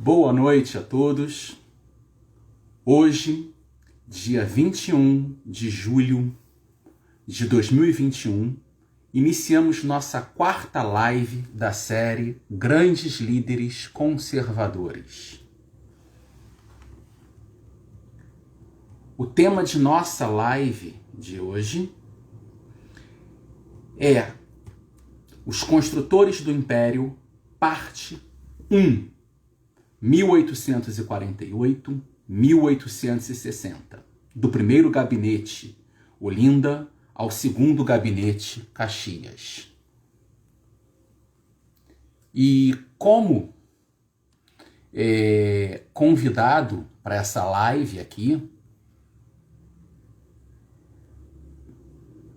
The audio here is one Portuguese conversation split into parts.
Boa noite a todos. Hoje, dia 21 de julho de 2021, iniciamos nossa quarta live da série Grandes Líderes Conservadores. O tema de nossa live de hoje é Os Construtores do Império, parte 1. 1848-1860, do primeiro gabinete Olinda ao segundo gabinete Caxias. E como convidado para essa live aqui,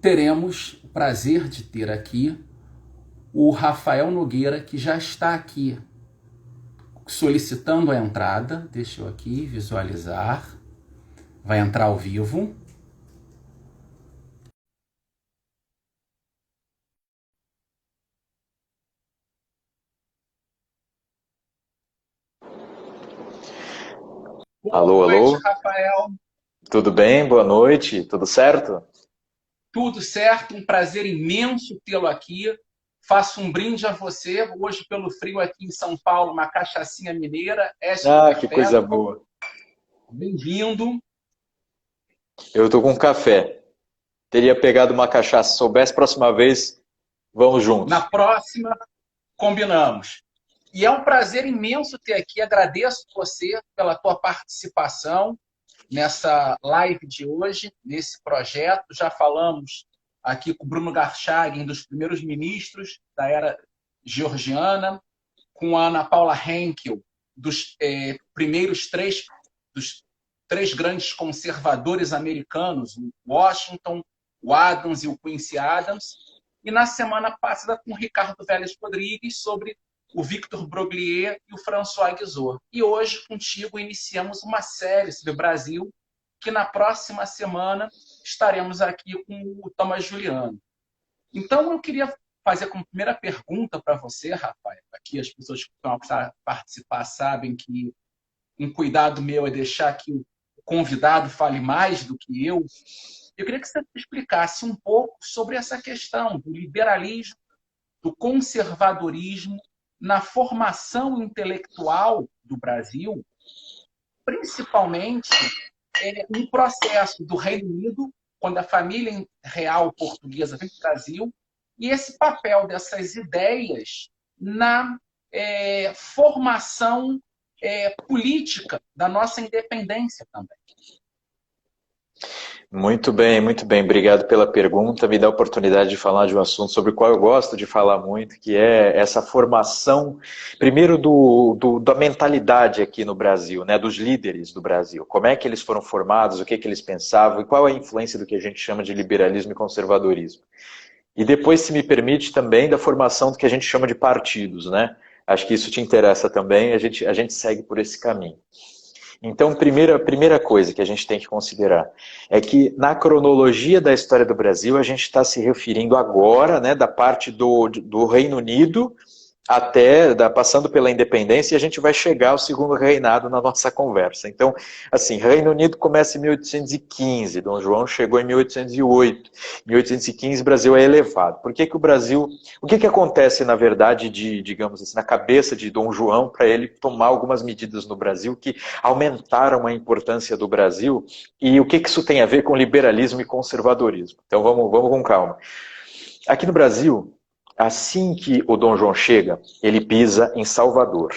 teremos o prazer de ter aqui o Rafael Nogueira, que já está aqui solicitando a entrada. Deixa eu aqui visualizar. Vai entrar ao vivo. Alô, Boa noite, alô. Rafael. Tudo bem? Boa noite. Tudo certo? Tudo certo, um prazer imenso tê-lo aqui. Faço um brinde a você, hoje pelo frio aqui em São Paulo, uma cachaçinha mineira, Ah, que Esp-Café. coisa boa. Bem-vindo. Eu tô com café. Teria pegado uma cachaça. Se soubesse, próxima vez, vamos Na juntos. próxima, combinamos. E é um prazer imenso ter aqui, agradeço você pela tua participação nessa live de hoje, nesse projeto. Já falamos aqui com o Bruno Garchagen, dos primeiros ministros da era georgiana, com a Ana Paula Henkel, dos dos três grandes conservadores americanos, o Washington, o Adams e o Quincy Adams, e na semana passada com o Ricardo Vélez Rodrigues sobre o Victor Broglier e o François Guizot. E hoje, contigo, iniciamos uma série sobre o Brasil, que na próxima semana estaremos aqui com o Thomas Juliano. Então, eu queria fazer como primeira pergunta para você, Rafael. Aqui as pessoas que vão participar sabem que um cuidado meu é deixar que o convidado fale mais do que eu. Eu queria que você explicasse um pouco sobre essa questão do liberalismo, do conservadorismo na formação intelectual do Brasil, principalmente no processo do Reino Unido, quando a família real portuguesa vem para o Brasil, e esse papel dessas ideias na formação política da nossa independência também. Muito bem, muito bem. Obrigado pela pergunta. Me dá a oportunidade de falar de um assunto sobre o qual eu gosto de falar muito, que é essa formação, primeiro, da mentalidade aqui no Brasil, né, dos líderes do Brasil. Como é que eles foram formados, o que que eles pensavam e qual é a influência do que a gente chama de liberalismo e conservadorismo. E depois, se me permite, também da formação do que a gente chama de partidos, né? Acho que isso te interessa também, a gente segue por esse caminho. Então, primeira coisa que a gente tem que considerar é que na cronologia da história do Brasil, a gente está se referindo agora, né, da parte do Reino Unido até, passando pela independência, e a gente vai chegar ao segundo reinado na nossa conversa. Então, assim, Reino Unido começa em 1815, Dom João chegou em 1808. Em 1815, o Brasil é elevado. Por que que o Brasil... O que que acontece, na verdade, digamos assim, na cabeça de Dom João, para ele tomar algumas medidas no Brasil que aumentaram a importância do Brasil, e o que que isso tem a ver com liberalismo e conservadorismo? Então, vamos com calma. Aqui no Brasil, assim que o Dom João chega, ele pisa em Salvador,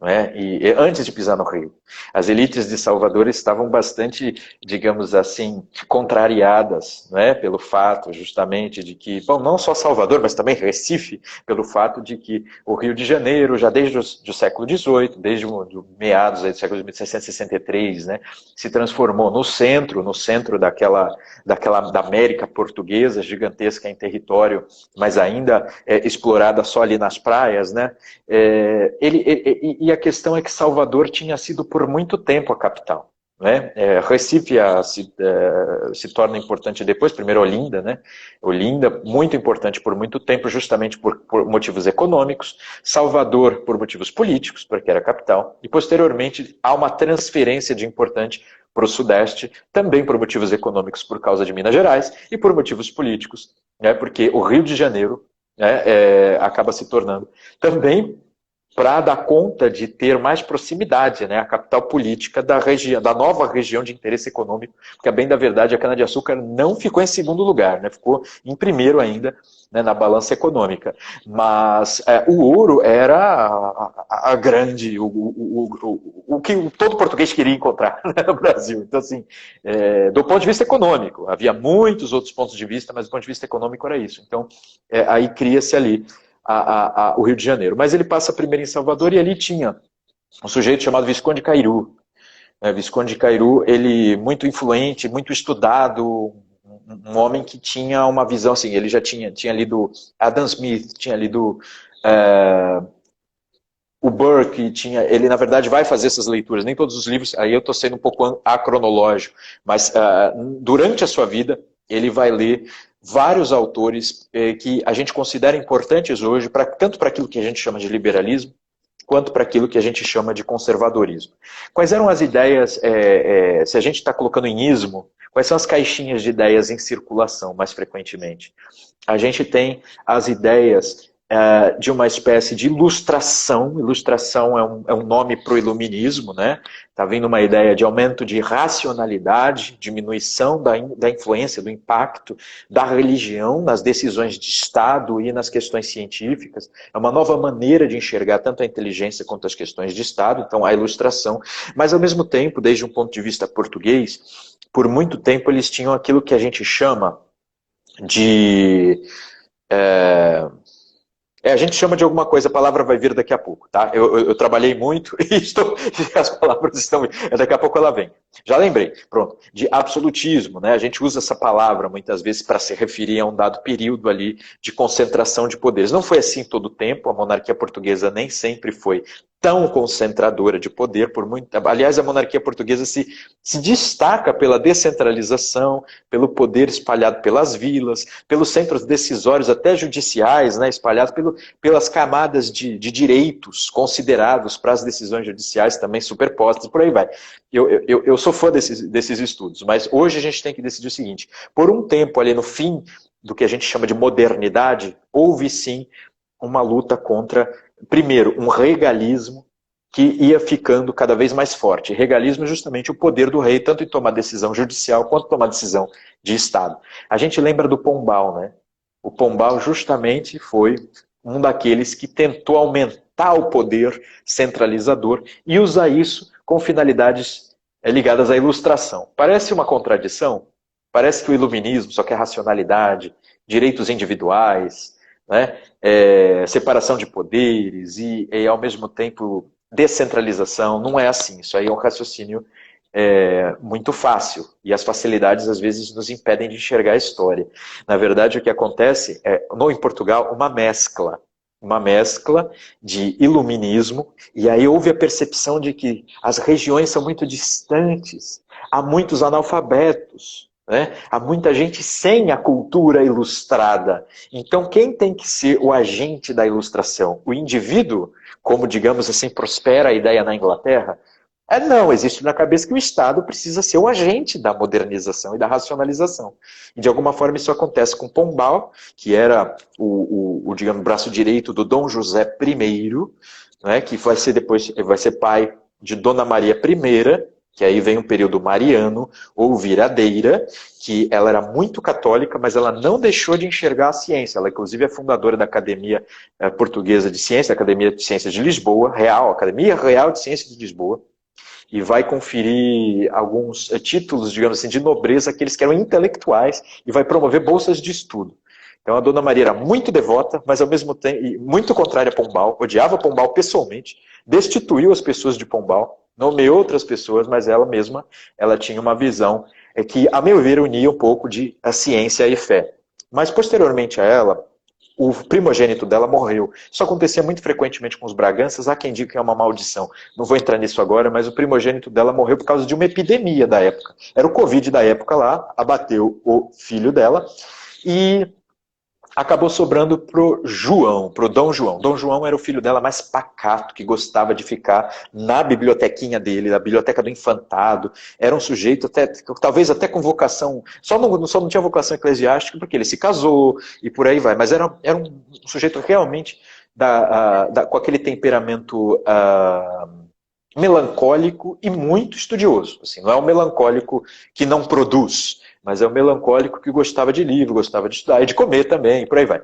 não é? E antes de pisar no Rio, as elites de Salvador estavam bastante, digamos assim, contrariadas, não é? Pelo fato justamente de que, bom, não só Salvador, mas também Recife, pelo fato de que o Rio de Janeiro, já desde o século XVIII, desde meados do século de 1663, né, se transformou no centro da América portuguesa, gigantesca em território, mas ainda explorada só ali nas praias, né? E a questão é que Salvador tinha sido por muito tempo a capital. né? Recife se torna importante depois, primeiro Olinda, né? Olinda, muito importante por muito tempo, justamente por motivos econômicos, Salvador por motivos políticos, porque era a capital, e posteriormente há uma transferência de importante para o Sudeste, também por motivos econômicos por causa de Minas Gerais, e por motivos políticos, né? Porque o Rio de Janeiro, né, acaba se tornando também para dar conta de ter mais proximidade, né, a capital política da região, da nova região de interesse econômico, porque a bem da verdade a cana-de-açúcar não ficou em segundo lugar, né, ficou em primeiro ainda, né, na balança econômica. Mas o ouro era a grande, o que todo português queria encontrar, né, no Brasil. Então, assim, do ponto de vista econômico, havia muitos outros pontos de vista, mas do ponto de vista econômico era isso. Então, aí cria-se ali o Rio de Janeiro. Mas ele passa primeiro em Salvador e ali tinha um sujeito chamado Visconde Cairu. Visconde Cairu, ele muito influente, muito estudado, um homem que tinha uma visão assim, ele já tinha lido Adam Smith, tinha lido o Burke, ele na verdade vai fazer essas leituras, nem todos os livros, aí eu estou sendo um pouco acronológico, mas durante a sua vida ele vai ler vários autores que a gente considera importantes hoje, tanto para aquilo que a gente chama de liberalismo, quanto para aquilo que a gente chama de conservadorismo. Quais eram as ideias, se a gente está colocando em ismo, quais são as caixinhas de ideias em circulação mais frequentemente? A gente tem as ideias de uma espécie de ilustração. Ilustração é um nome para o iluminismo, né? Está vindo uma ideia de aumento de racionalidade, diminuição da influência, do impacto da religião nas decisões de Estado e nas questões científicas. É uma nova maneira de enxergar tanto a inteligência quanto as questões de Estado, então a ilustração. Mas ao mesmo tempo, desde um ponto de vista português, por muito tempo eles tinham aquilo que a gente chama de... a gente chama de alguma coisa, a palavra vai vir daqui a pouco, tá? Eu trabalhei muito e as palavras estão... Daqui a pouco ela vem. Já lembrei, pronto. De absolutismo, né? A gente usa essa palavra muitas vezes para se referir a um dado período ali de concentração de poderes. Não foi assim todo o tempo, a monarquia portuguesa nem sempre foi tão concentradora de poder, aliás, a monarquia portuguesa se destaca pela descentralização, pelo poder espalhado pelas vilas, pelos centros decisórios, até judiciais, né, espalhados pelas camadas de direitos considerados para as decisões judiciais também superpostas, por aí vai. Eu sou fã desses estudos, mas hoje a gente tem que decidir o seguinte: por um tempo ali no fim do que a gente chama de modernidade, houve sim uma luta contra, primeiro, um regalismo que ia ficando cada vez mais forte. Regalismo é justamente o poder do rei, tanto em tomar decisão judicial quanto em tomar decisão de Estado. A gente lembra do Pombal, né? O Pombal justamente foi um daqueles que tentou aumentar o poder centralizador e usar isso com finalidades ligadas à ilustração. Parece uma contradição? Parece que o iluminismo só quer racionalidade, direitos individuais, né? Separação de poderes e ao mesmo tempo descentralização. Não é assim. Isso aí é um raciocínio muito fácil e as facilidades às vezes nos impedem de enxergar a história. Na verdade, o que acontece em Portugal, uma mescla de iluminismo, e aí houve a percepção de que as regiões são muito distantes, há muitos analfabetos, né? Há muita gente sem a cultura ilustrada. Então quem tem que ser o agente da ilustração? O indivíduo, como digamos assim prospera a ideia na Inglaterra? Não, existe na cabeça que o Estado precisa ser o agente da modernização e da racionalização. E de alguma forma isso acontece com Pombal, que era digamos, braço direito do Dom José I, né, que vai ser pai de Dona Maria I, que aí vem um período mariano, ou viradeira, que ela era muito católica, mas ela não deixou de enxergar a ciência. Ela, inclusive, é fundadora da Academia Portuguesa de Ciência, a Academia de Ciências de Lisboa, Academia Real de Ciências de Lisboa, e vai conferir alguns títulos, digamos assim, de nobreza àqueles que eram intelectuais, e vai promover bolsas de estudo. Então a Dona Maria era muito devota, mas ao mesmo tempo muito contrária a Pombal, odiava Pombal pessoalmente, destituiu as pessoas de Pombal, nomeou outras pessoas, mas ela mesma tinha uma visão que, a meu ver, unia um pouco de a ciência e fé. Mas posteriormente a ela, o primogênito dela morreu. Isso acontecia muito frequentemente com os Braganças, há quem diga que é uma maldição. Não vou entrar nisso agora, mas o primogênito dela morreu por causa de uma epidemia da época. Era o Covid da época lá, abateu o filho dela e acabou sobrando pro João, pro Dom João. Dom João era o filho dela mais pacato, que gostava de ficar na bibliotequinha dele, na biblioteca do infantado. Era um sujeito, talvez até com vocação, só não tinha vocação eclesiástica, porque ele se casou e por aí vai. Mas era um sujeito realmente com aquele temperamento melancólico e muito estudioso. Assim, não é um melancólico que não produz, mas é um melancólico que gostava de livro, gostava de estudar e de comer também, e por aí vai.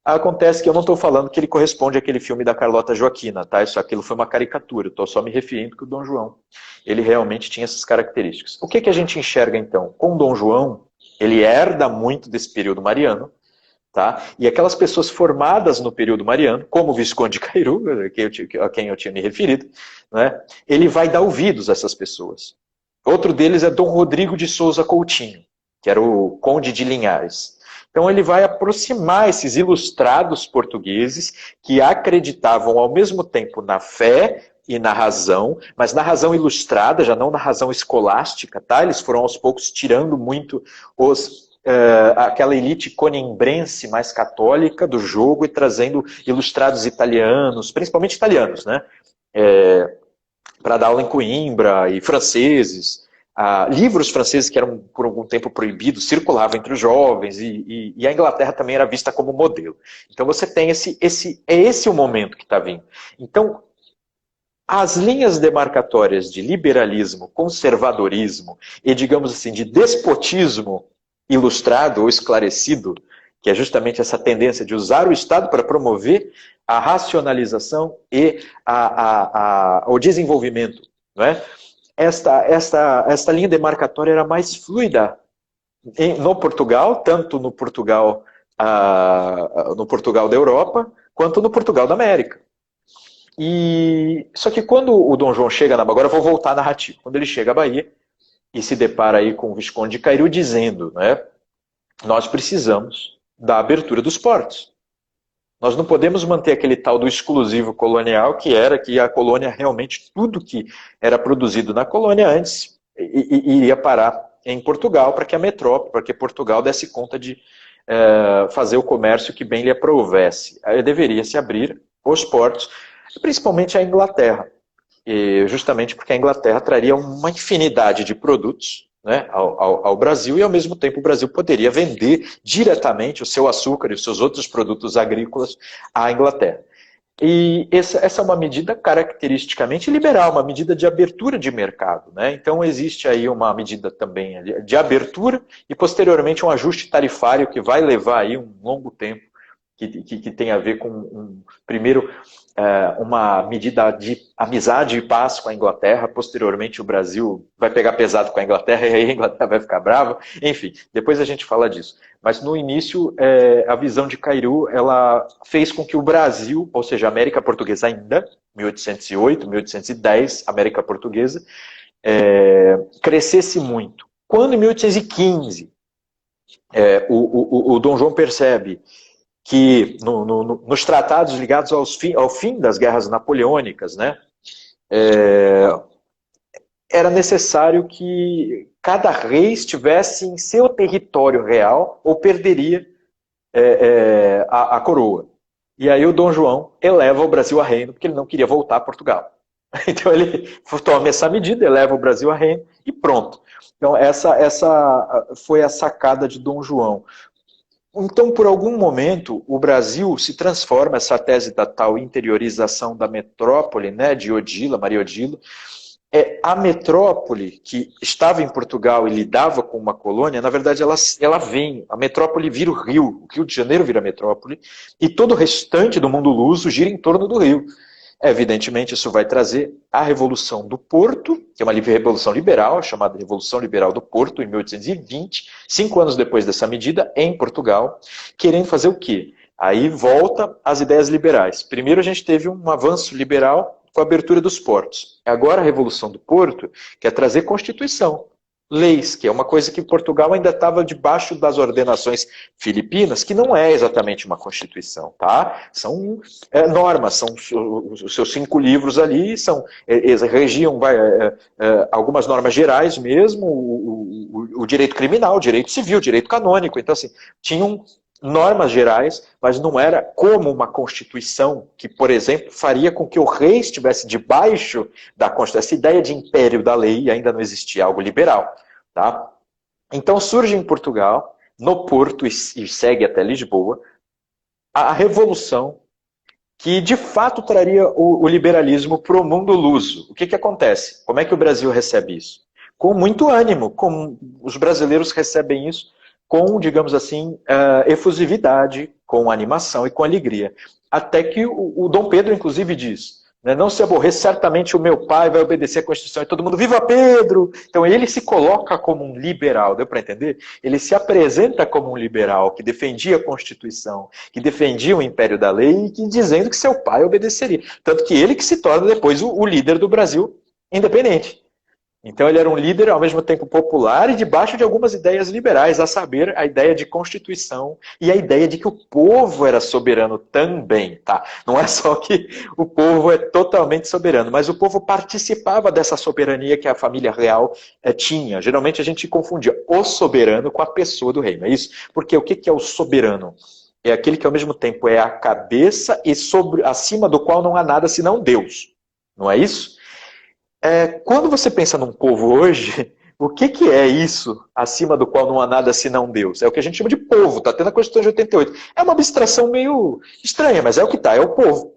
Acontece que eu não estou falando que ele corresponde àquele filme da Carlota Joaquina, tá? Aquilo foi uma caricatura, estou só me referindo que o Dom João, ele realmente tinha essas características. O que a gente enxerga então? Com o Dom João, ele herda muito desse período mariano, tá? E aquelas pessoas formadas no período mariano, como o Visconde de Cairu, a quem eu tinha me referido, né? Ele vai dar ouvidos a essas pessoas. Outro deles é Dom Rodrigo de Souza Coutinho, que era o Conde de Linhares. Então ele vai aproximar esses ilustrados portugueses que acreditavam ao mesmo tempo na fé e na razão, mas na razão ilustrada, já não na razão escolástica, tá? Eles foram aos poucos tirando muito aquela elite conimbrense mais católica do jogo e trazendo ilustrados italianos, principalmente italianos, né? Para dar aula em Coimbra, e franceses. Livros franceses que eram por algum tempo proibidos circulavam entre os jovens e a Inglaterra também era vista como modelo. Então você tem esse o momento que está vindo. Então as linhas demarcatórias de liberalismo, conservadorismo e, digamos assim, de despotismo ilustrado ou esclarecido, que é justamente essa tendência de usar o Estado para promover a racionalização e o desenvolvimento, não é? Esta linha demarcatória era mais fluida no Portugal, tanto no Portugal da Europa, quanto no Portugal da América. Só que quando o Dom João chega na Bahia, agora eu vou voltar à narrativa, quando ele chega à Bahia e se depara aí com o Visconde de Cairu dizendo, né, nós precisamos da abertura dos portos. Nós não podemos manter aquele tal do exclusivo colonial, que era que a colônia realmente, tudo que era produzido na colônia antes, iria parar em Portugal, para que Portugal desse conta de fazer o comércio que bem lhe aprovesse. Aí deveria se abrir os portos, principalmente a Inglaterra, justamente porque a Inglaterra traria uma infinidade de produtos, né, ao Brasil, e ao mesmo tempo o Brasil poderia vender diretamente o seu açúcar e os seus outros produtos agrícolas à Inglaterra. E essa é uma medida caracteristicamente liberal, uma medida de abertura de mercado, né? Então existe aí uma medida também de abertura e posteriormente um ajuste tarifário que vai levar aí um longo tempo, que tem a ver com, primeiro, uma medida de amizade e paz com a Inglaterra, posteriormente o Brasil vai pegar pesado com a Inglaterra e aí a Inglaterra vai ficar brava, enfim, depois a gente fala disso. Mas no início, a visão de Cairu, ela fez com que o Brasil, ou seja, a América Portuguesa ainda, 1808, 1810, América Portuguesa, crescesse muito. Quando em 1815, o Dom João percebe que nos tratados ligados ao fim das guerras napoleônicas, né, era necessário que cada rei estivesse em seu território real ou perderia a coroa. E aí o Dom João eleva o Brasil a reino, porque ele não queria voltar a Portugal. Então ele toma essa medida, eleva o Brasil a reino e pronto. Então essa foi a sacada de Dom João. Então, por algum momento, o Brasil se transforma, essa tese da tal interiorização da metrópole, né, de Odila, Maria Odila, a metrópole que estava em Portugal e lidava com uma colônia, na verdade ela vem, a metrópole vira o Rio de Janeiro vira a metrópole, e todo o restante do mundo luso gira em torno do Rio. Evidentemente, isso vai trazer a Revolução do Porto, que é uma revolução liberal, chamada Revolução Liberal do Porto, em 1820, 5 anos depois dessa medida, em Portugal, querendo fazer o quê? Aí volta às ideias liberais. Primeiro a gente teve um avanço liberal com a abertura dos portos. Agora a Revolução do Porto quer trazer Constituição. leis, que é uma coisa que Portugal ainda estava debaixo das ordenações filipinas, que não é exatamente uma constituição, tá? São normas, são os seus 5 livros ali, regiam algumas normas gerais mesmo, o direito criminal, o direito civil, o direito canônico. Então, assim, tinham normas gerais, mas não era como uma constituição que, por exemplo, faria com que o rei estivesse debaixo da Constituição. Essa ideia de império da lei ainda não existia, algo liberal. Tá? Então surge em Portugal, no Porto e segue até Lisboa, a revolução que de fato traria o liberalismo para o mundo luso. O que acontece? Como é que o Brasil recebe isso? Com muito ânimo, como os brasileiros recebem isso, com, digamos assim, efusividade, com animação e com alegria. Até que o Dom Pedro, inclusive, diz, né, não se aborreça, certamente o meu pai vai obedecer à Constituição. E todo mundo, viva Pedro! Então ele se coloca como um liberal, deu para entender? Ele se apresenta como um liberal que defendia a Constituição, que defendia o império da lei e que, dizendo que seu pai obedeceria. Tanto que ele que se torna depois o líder do Brasil independente. Então ele era um líder ao mesmo tempo popular e debaixo de algumas ideias liberais, a saber, a ideia de Constituição e a ideia de que o povo era soberano também, tá? Não é só que o povo é totalmente soberano, mas o povo participava dessa soberania que a família real tinha. Geralmente a gente confundia o soberano com a pessoa do rei, não é isso? Porque o que é o soberano? É aquele que ao mesmo tempo é a cabeça e acima do qual não há nada senão Deus, não é isso? Quando você pensa num povo hoje, o que é isso acima do qual não há nada senão Deus? É o que a gente chama de povo, está tendo a Constituição de 88. É uma abstração meio estranha, mas é o que está, é o povo.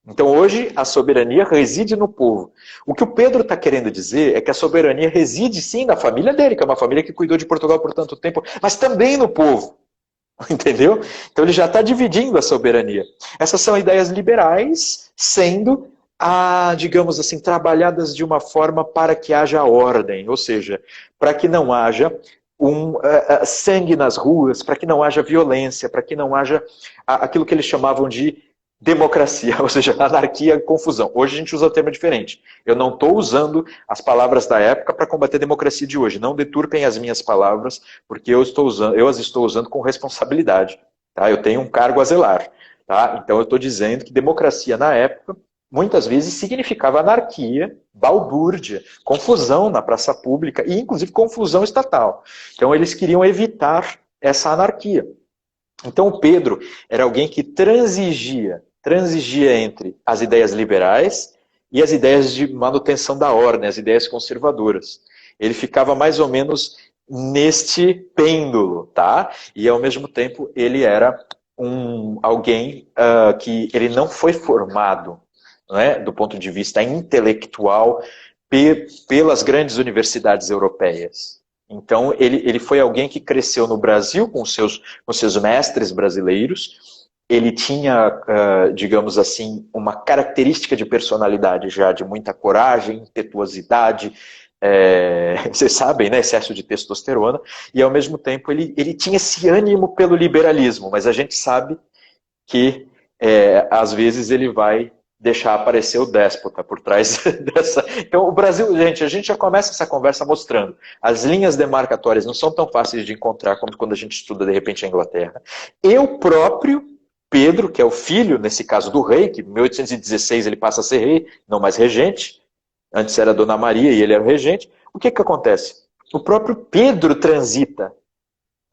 Então hoje a soberania reside no povo. O que o Pedro está querendo dizer é que a soberania reside sim na família dele, que é uma família que cuidou de Portugal por tanto tempo, mas também no povo. Entendeu? Então ele já está dividindo a soberania. Essas são ideias liberais, sendo digamos assim, trabalhadas de uma forma para que haja ordem, ou seja, para que não haja sangue nas ruas, para que não haja violência, para que não haja aquilo que eles chamavam de democracia, ou seja, anarquia e confusão. Hoje a gente usa um termo diferente. Eu não estou usando as palavras da época para combater a democracia de hoje. Não deturpem as minhas palavras, porque eu as estou usando com responsabilidade. Tá? Eu tenho um cargo a zelar. Tá? Então eu estou dizendo que democracia na época muitas vezes significava anarquia, balbúrdia, confusão na praça pública e inclusive confusão estatal. Então eles queriam evitar essa anarquia. Então o Pedro era alguém que transigia entre as ideias liberais e as ideias de manutenção da ordem, as ideias conservadoras. Ele ficava mais ou menos neste pêndulo, tá? E ao mesmo tempo ele era alguém que ele não foi formado, né, do ponto de vista intelectual, pelas grandes universidades europeias. Então, ele foi alguém que cresceu no Brasil com seus mestres brasileiros. Ele tinha, digamos assim, uma característica de personalidade já de muita coragem, impetuosidade, vocês sabem, né, excesso de testosterona, e ao mesmo tempo ele tinha esse ânimo pelo liberalismo, mas a gente sabe que às vezes ele vai deixar aparecer o déspota por trás dessa... Então o Brasil, gente, a gente já começa essa conversa mostrando, as linhas demarcatórias não são tão fáceis de encontrar como quando a gente estuda de repente a Inglaterra. Eu próprio, Pedro, que é o filho, nesse caso do rei, que em 1816 ele passa a ser rei, não mais regente, antes era Dona Maria e ele era o regente, o que acontece? O próprio Pedro transita.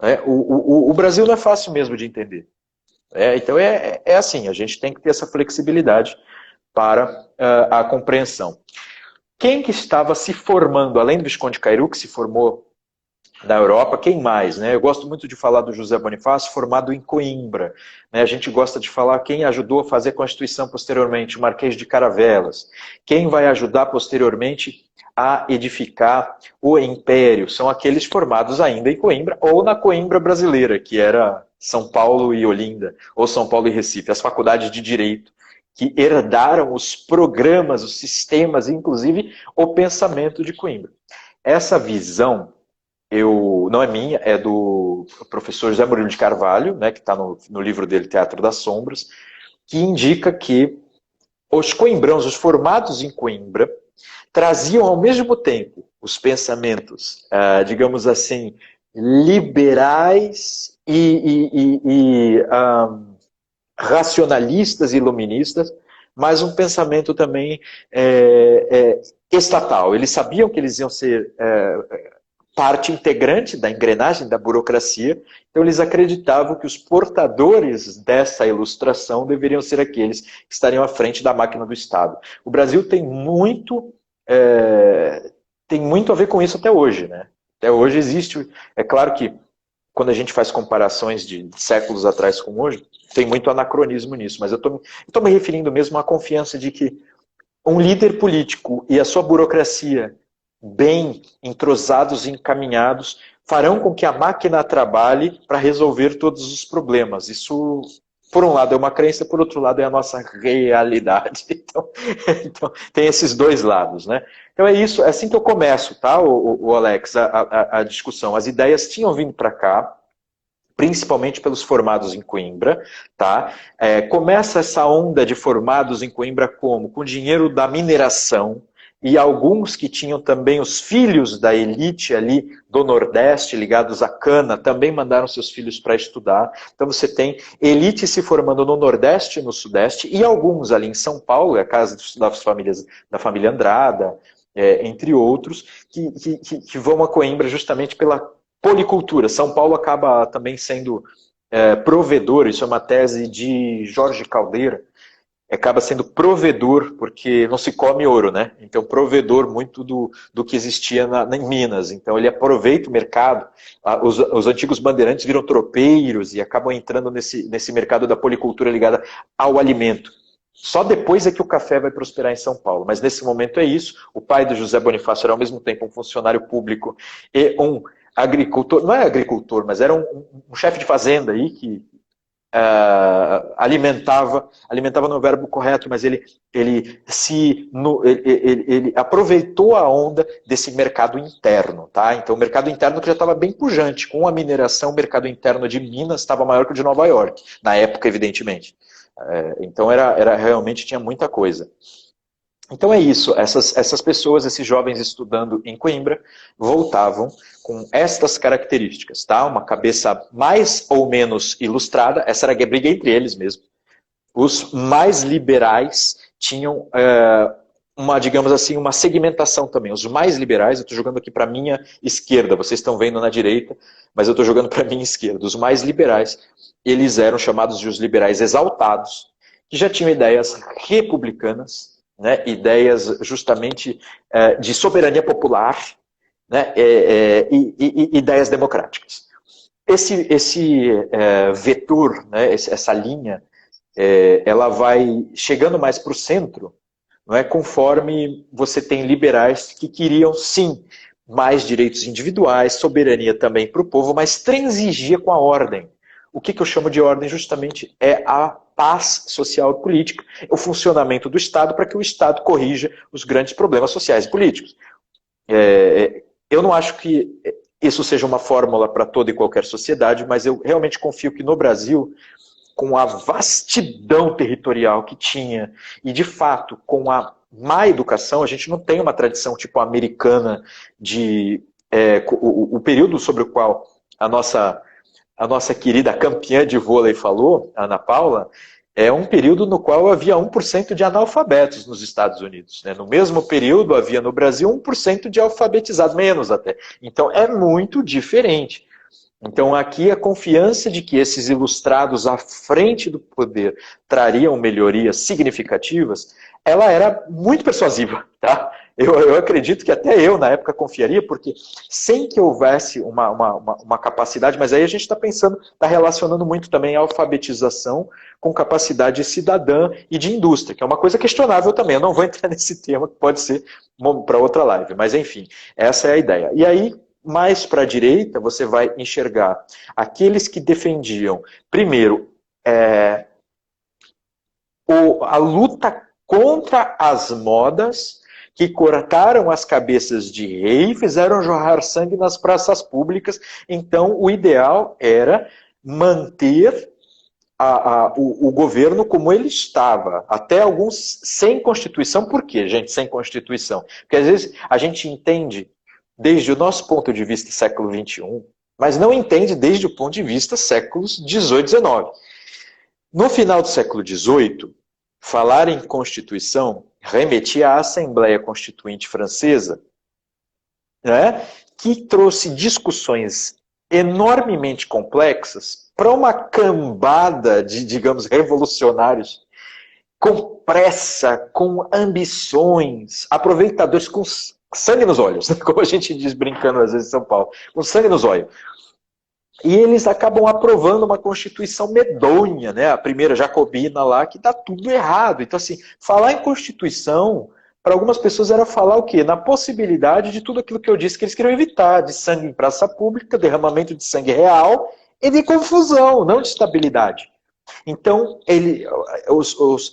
Né? O Brasil não é fácil mesmo de entender. Então é assim, a gente tem que ter essa flexibilidade para a compreensão. Quem que estava se formando, além do Visconde Cairu, que se formou na Europa, quem mais? Né? Eu gosto muito de falar do José Bonifácio, formado em Coimbra. Né? A gente gosta de falar quem ajudou a fazer a Constituição posteriormente, o Marquês de Caravelas. Quem vai ajudar posteriormente a edificar o Império? São aqueles formados ainda em Coimbra, ou na Coimbra brasileira, que era São Paulo e Olinda, ou São Paulo e Recife, as faculdades de Direito, que herdaram os programas, os sistemas, inclusive o pensamento de Coimbra. Essa visão, não é minha, é do professor José Murilo de Carvalho, né, que está no livro dele, Teatro das Sombras, que indica que os coimbrãos, os formados em Coimbra, traziam ao mesmo tempo os pensamentos, digamos assim, liberais racionalistas e iluministas, mas um pensamento também estatal. Eles sabiam que eles iam ser parte integrante da engrenagem da burocracia, então eles acreditavam que os portadores dessa ilustração deveriam ser aqueles que estariam à frente da máquina do Estado. O Brasil tem muito a ver com isso até hoje, né? Até hoje existe, é claro que quando a gente faz comparações de séculos atrás com hoje, tem muito anacronismo nisso, mas eu estou me referindo mesmo à confiança de que um líder político e a sua burocracia bem entrosados e encaminhados farão com que a máquina trabalhe para resolver todos os problemas. Isso, por um lado, é uma crença, por outro lado, é a nossa realidade. Então tem esses dois lados, né? Então é isso, é assim que eu começo, tá, o Alex, a discussão. As ideias tinham vindo para cá, principalmente pelos formados em Coimbra, tá? Começa essa onda de formados em Coimbra como? Com dinheiro da mineração, e alguns que tinham também os filhos da elite ali do Nordeste, ligados à cana, também mandaram seus filhos para estudar. Então você tem elite se formando no Nordeste e no Sudeste, e alguns ali em São Paulo, a casa das famílias, da família Andrada, entre outros, que vão a Coimbra justamente pela policultura. São Paulo acaba também sendo provedor, isso é uma tese de Jorge Caldeira, acaba sendo provedor, porque não se come ouro, né? Então, provedor muito do que existia em Minas. Então, ele aproveita o mercado. Os antigos bandeirantes viram tropeiros e acabam entrando nesse mercado da policultura ligada ao alimento. Só depois é que o café vai prosperar em São Paulo. Mas nesse momento é isso. O pai do José Bonifácio era ao mesmo tempo um funcionário público e um agricultor, não é agricultor, mas era um chefe de fazenda aí que alimentava no verbo correto, mas ele aproveitou a onda desse mercado interno, tá? Então o mercado interno que já estava bem pujante, com a mineração, o mercado interno de Minas estava maior que o de Nova York, na época, evidentemente. Então realmente tinha muita coisa. Então é isso, essas pessoas, esses jovens estudando em Coimbra, voltavam com estas características, tá? Uma cabeça mais ou menos ilustrada, essa era a briga entre eles mesmo. Os mais liberais tinham digamos assim, uma segmentação também. Os mais liberais, eu estou jogando aqui para a minha esquerda, vocês estão vendo na direita, mas eu estou jogando para a minha esquerda. Os mais liberais, eles eram chamados de os liberais exaltados, que já tinham ideias republicanas, né, ideias justamente de soberania popular, né, e ideias democráticas. Esse vetor, né, essa linha, ela vai chegando mais para o centro, não é, conforme você tem liberais que queriam, sim, mais direitos individuais, soberania também para o povo, mas transigia com a ordem. O que eu chamo de ordem justamente é a paz social e política, o funcionamento do Estado para que o Estado corrija os grandes problemas sociais e políticos. Eu não acho que isso seja uma fórmula para toda e qualquer sociedade, mas eu realmente confio que no Brasil, com a vastidão territorial que tinha, e de fato com a má educação, a gente não tem uma tradição tipo americana de... o período sobre o qual a nossa querida campeã de vôlei falou, Ana Paula, é um período no qual havia 1% de analfabetos nos Estados Unidos. Né? No mesmo período havia no Brasil 1% de alfabetizados, menos até. Então é muito diferente. Então aqui a confiança de que esses ilustrados à frente do poder trariam melhorias significativas, ela era muito persuasiva, tá? Eu acredito que até eu, na época, confiaria, porque sem que houvesse uma capacidade, mas aí a gente está pensando, está relacionando muito também a alfabetização com capacidade cidadã e de indústria, que é uma coisa questionável também. Eu não vou entrar nesse tema, que pode ser para outra live, mas enfim, essa é a ideia. E aí, mais para a direita, você vai enxergar aqueles que defendiam, primeiro, a luta contra as modas, que cortaram as cabeças de rei e fizeram jorrar sangue nas praças públicas. Então, o ideal era manter o governo como ele estava. Até alguns sem Constituição. Por quê, gente, sem Constituição? Porque às vezes a gente entende desde o nosso ponto de vista século XXI, mas não entende desde o ponto de vista séculos XVIII e XIX. No final do século XVIII, falar em Constituição remetia à Assembleia Constituinte Francesa, né, que trouxe discussões enormemente complexas para uma cambada de, digamos, revolucionários com pressa, com ambições, aproveitadores com sangue nos olhos, como a gente diz brincando às vezes em São Paulo, com sangue nos olhos. E eles acabam aprovando uma Constituição medonha, né? A primeira jacobina lá, que dá tudo errado. Então, assim, falar em Constituição, para algumas pessoas era falar o quê? Na possibilidade de tudo aquilo que eu disse que eles queriam evitar, de sangue em praça pública, derramamento de sangue real e de confusão, não de estabilidade. Então,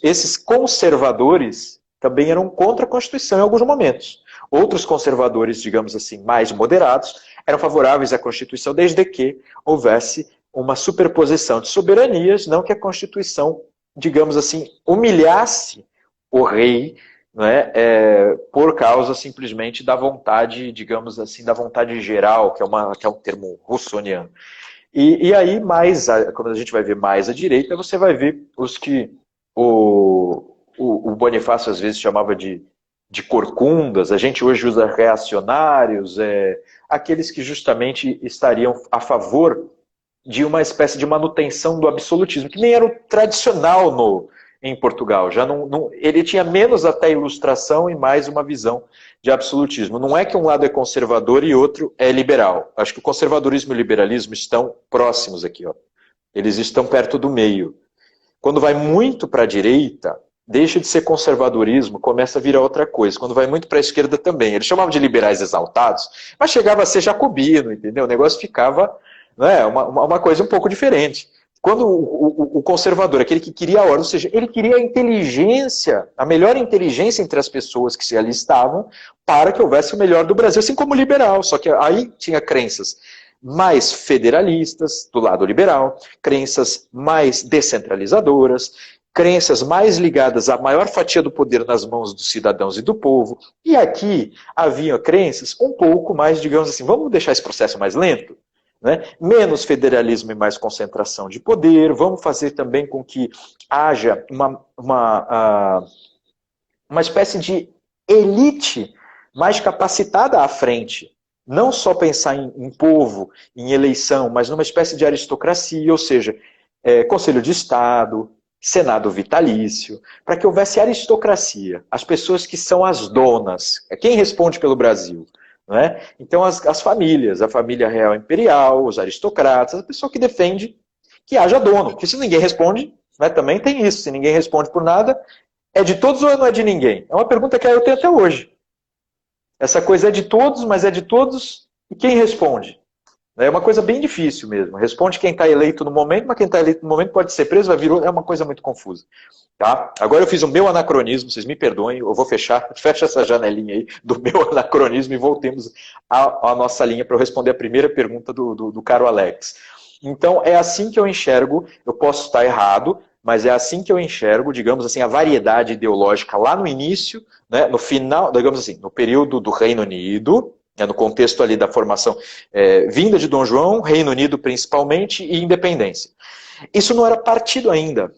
esses conservadores também eram contra a Constituição em alguns momentos. Outros conservadores, digamos assim, mais moderados, eram favoráveis à Constituição desde que houvesse uma superposição de soberanias, não que a Constituição, digamos assim, humilhasse o rei, né, por causa simplesmente da vontade, digamos assim, da vontade geral, que é um termo russoniano. E aí, quando a gente vai ver mais à direita, você vai ver os que o Bonifácio às vezes chamava de corcundas, a gente hoje usa reacionários, aqueles que justamente estariam a favor de uma espécie de manutenção do absolutismo, que nem era o tradicional em Portugal. Ele tinha menos até ilustração e mais uma visão de absolutismo. Não é que um lado é conservador e outro é liberal. Acho que o conservadorismo e o liberalismo estão próximos aqui. Ó. Eles estão perto do meio. Quando vai muito para a direita, deixa de ser conservadorismo, começa a virar outra coisa. Quando vai muito para a esquerda também. Eles chamavam de liberais exaltados, mas chegava a ser jacobino, entendeu? O negócio ficava, né, uma coisa um pouco diferente. Quando o conservador, aquele que queria a ordem, ou seja, ele queria a inteligência, a melhor inteligência entre as pessoas que se ali estavam, para que houvesse o melhor do Brasil, assim como o liberal. Só que aí tinha crenças mais federalistas, do lado liberal, crenças mais descentralizadoras, crenças mais ligadas à maior fatia do poder nas mãos dos cidadãos e do povo. E aqui havia crenças um pouco mais, digamos assim, vamos deixar esse processo mais lento? Né? Menos federalismo e mais concentração de poder, vamos fazer também com que haja uma espécie de elite mais capacitada à frente. Não só pensar em povo, em eleição, mas numa espécie de aristocracia, ou seja, Conselho de Estado, Senado vitalício, para que houvesse aristocracia, as pessoas que são as donas, quem responde pelo Brasil. Não é? Então as famílias, a família real imperial, os aristocratas, a pessoa que defende que haja dono, porque se ninguém responde, né, também tem isso, se ninguém responde por nada, é de todos ou não é de ninguém? É uma pergunta que eu tenho até hoje. Essa coisa é de todos, mas é de todos, e quem responde? É uma coisa bem difícil mesmo. Responde quem está eleito no momento, mas quem está eleito no momento pode ser preso, vai vir, é uma coisa muito confusa. Tá? Agora eu fiz o meu anacronismo, vocês me perdoem, eu vou fecha essa janelinha aí do meu anacronismo e voltemos à nossa linha para eu responder a primeira pergunta do caro Alex. Então é assim que eu enxergo, eu posso estar errado, mas é assim que eu enxergo, digamos assim, a variedade ideológica lá no início, né, no final, digamos assim, no período do Reino Unido, no contexto ali da formação vinda de Dom João, Reino Unido principalmente e independência. Isso não era partido ainda,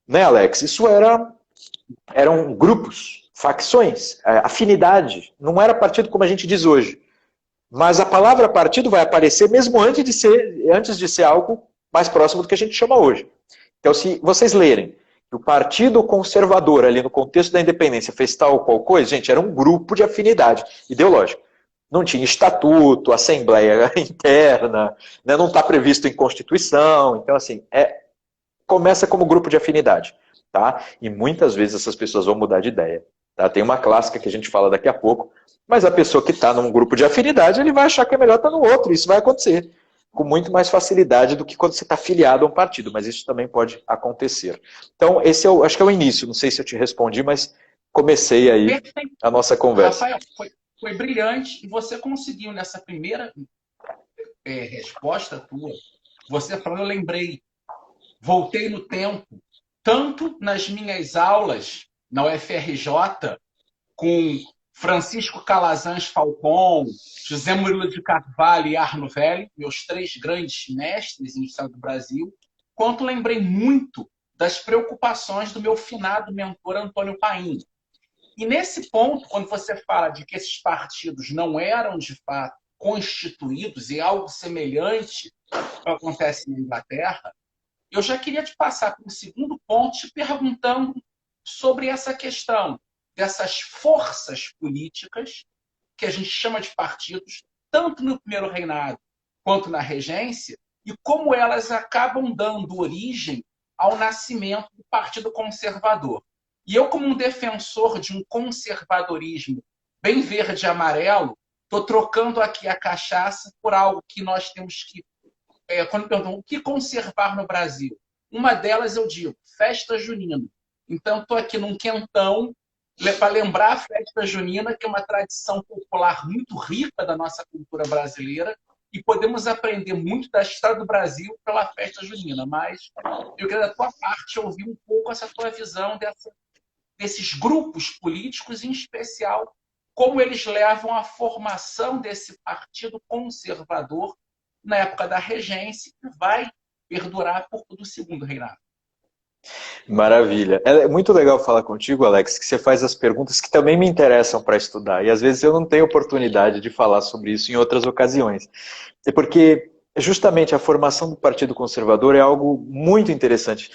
né, Alex? Isso eram grupos, facções, afinidade. Não era partido como a gente diz hoje. Mas a palavra partido vai aparecer mesmo antes de ser algo mais próximo do que a gente chama hoje. Então, se vocês lerem que o Partido Conservador, ali no contexto da independência, fez tal ou qual coisa, gente, era um grupo de afinidade ideológica. Não tinha estatuto, assembleia interna, né, não está previsto em Constituição. Então, assim, começa como grupo de afinidade. Tá? E muitas vezes essas pessoas vão mudar de ideia. Tá? Tem uma clássica que a gente fala daqui a pouco, mas a pessoa que está num grupo de afinidade, ele vai achar que é melhor estar no outro. Isso vai acontecer com muito mais facilidade do que quando você está filiado a um partido, mas isso também pode acontecer. Então, esse acho que é o início. Não sei se eu te respondi, mas comecei aí a nossa conversa. Rafael, foi brilhante e você conseguiu nessa primeira resposta tua. Você falou, eu lembrei, voltei no tempo, tanto nas minhas aulas na UFRJ, com Francisco Calazans Falcon, José Murilo de Carvalho e Arno Velli, meus 3 grandes mestres em História do Brasil, quanto lembrei muito das preocupações do meu finado mentor Antônio Paim. E nesse ponto, quando você fala de que esses partidos não eram, de fato, constituídos, e algo semelhante ao que acontece na Inglaterra, eu já queria te passar para o segundo ponto, te perguntando sobre essa questão dessas forças políticas, que a gente chama de partidos, tanto no primeiro reinado quanto na regência, e como elas acabam dando origem ao nascimento do Partido Conservador. E eu, como um defensor de um conservadorismo bem verde e amarelo, estou trocando aqui a cachaça por algo que nós temos que... quando me perguntam o que conservar no Brasil, uma delas eu digo, festa junina. Então, estou aqui num quentão para lembrar a festa junina, que é uma tradição popular muito rica da nossa cultura brasileira, e podemos aprender muito da história do Brasil pela festa junina. Mas eu queria, da tua parte, ouvir um pouco essa tua visão desses grupos políticos, em especial, como eles levam à formação desse partido conservador na época da regência, que vai perdurar por todo o segundo reinado. Maravilha. É muito legal falar contigo, Alex, que você faz as perguntas que também me interessam para estudar. E às vezes eu não tenho oportunidade de falar sobre isso em outras ocasiões. É porque justamente a formação do Partido Conservador é algo muito interessante.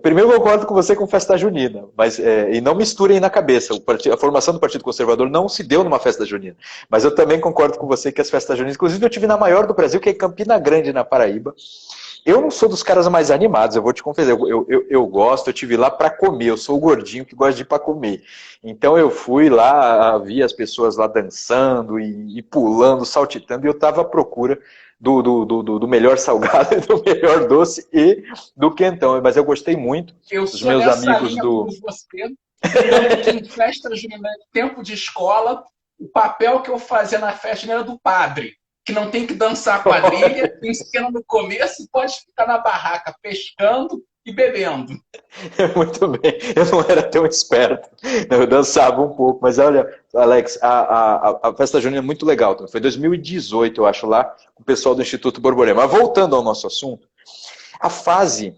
Primeiro eu concordo com você com festa junina, mas, e não misturem na cabeça, a formação do Partido Conservador não se deu numa festa junina. Mas eu também concordo com você que as festas juninas, inclusive eu tive na maior do Brasil, que é em Campina Grande, na Paraíba. Eu não sou dos caras mais animados, eu vou te confessar, eu gosto, eu tive lá para comer, eu sou o gordinho que gosta de ir para comer. Então eu fui lá, vi as pessoas lá dançando e pulando, saltitando, e eu estava à procura do melhor salgado, do melhor doce e do quentão. Mas eu gostei muito dos meus amigos do... Você, que em festa junina, tempo de escola, o papel que eu fazia na festa era do padre, que não tem que dançar quadrilha, ensina no começo e pode ficar na barraca pescando e bebendo. Muito bem, eu não era tão esperto, eu dançava um pouco, mas olha, Alex, a festa junina é muito legal, foi 2018, eu acho, lá, com o pessoal do Instituto Borborema. Mas voltando ao nosso assunto, a fase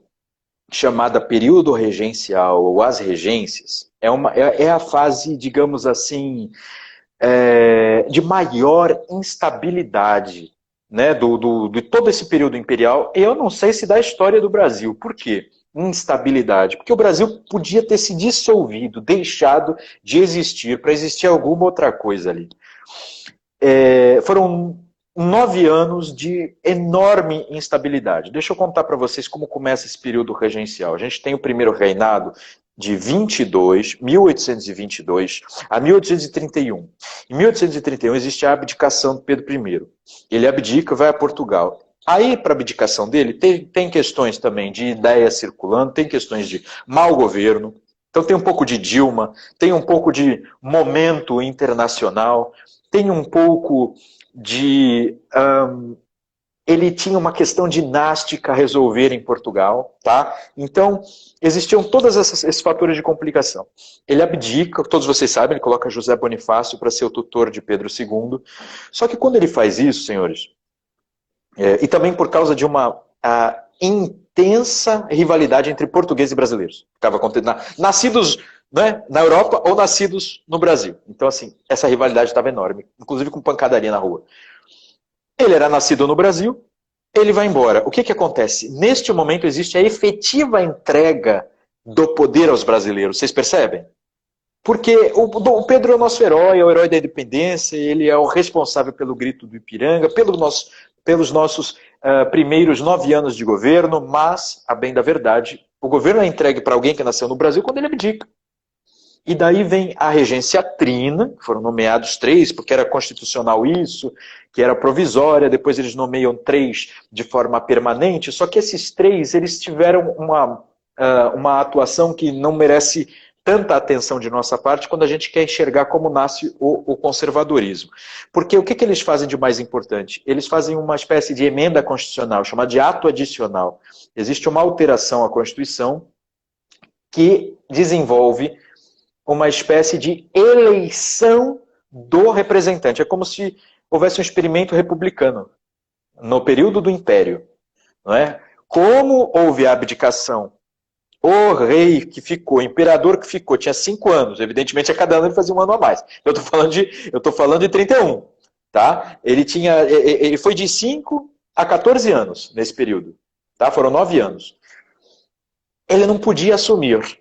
chamada período regencial, ou as regências, é a fase, digamos assim, de maior instabilidade, né, de todo esse período imperial. Eu não sei se da história do Brasil. Por quê? Instabilidade. Porque o Brasil podia ter se dissolvido, deixado de existir, para existir alguma outra coisa ali. Foram 9 anos de enorme instabilidade. Deixa eu contar para vocês como começa esse período regencial. A gente tem o primeiro reinado de 1822 a 1831. Em 1831 existe a abdicação de Pedro I. Ele abdica e vai a Portugal. Aí, para a abdicação dele, tem questões também de ideias circulando, tem questões de mau governo, então tem um pouco de Dilma, tem um pouco de momento internacional, tem um pouco de... ele tinha uma questão dinástica a resolver em Portugal, tá? Então, existiam todos esses fatores de complicação. Ele abdica, todos vocês sabem, ele coloca José Bonifácio para ser o tutor de Pedro II. Só que quando ele faz isso, senhores, e também por causa de uma intensa rivalidade entre portugueses e brasileiros, que estava acontecendo, nascidos, né, na Europa ou nascidos no Brasil. Então, assim, essa rivalidade estava enorme, inclusive com pancadaria na rua. Ele era nascido no Brasil, ele vai embora. O que acontece? Neste momento existe a efetiva entrega do poder aos brasileiros. Vocês percebem? Porque o Pedro é o nosso herói, é o herói da independência, ele é o responsável pelo grito do Ipiranga, pelos nossos primeiros 9 anos de governo, mas, a bem da verdade, o governo é entregue para alguém que nasceu no Brasil quando ele abdica. E daí vem a regência trina, foram nomeados 3, porque era constitucional isso, que era provisória, depois eles nomeiam 3 de forma permanente, só que esses 3, eles tiveram uma atuação que não merece tanta atenção de nossa parte quando a gente quer enxergar como nasce o conservadorismo. Porque o que eles fazem de mais importante? Eles fazem uma espécie de emenda constitucional, chamada de ato adicional. Existe uma alteração à Constituição que desenvolve uma espécie de eleição do representante. É como se houvesse um experimento republicano no período do Império. Não é? Como houve a abdicação, o rei que ficou, o imperador que ficou, tinha 5 anos, evidentemente a cada ano ele fazia um ano a mais. Eu estou falando de 31. Tá? Ele foi de 5 a 14 anos nesse período. Tá? Foram 9 anos. Ele não podia assumir.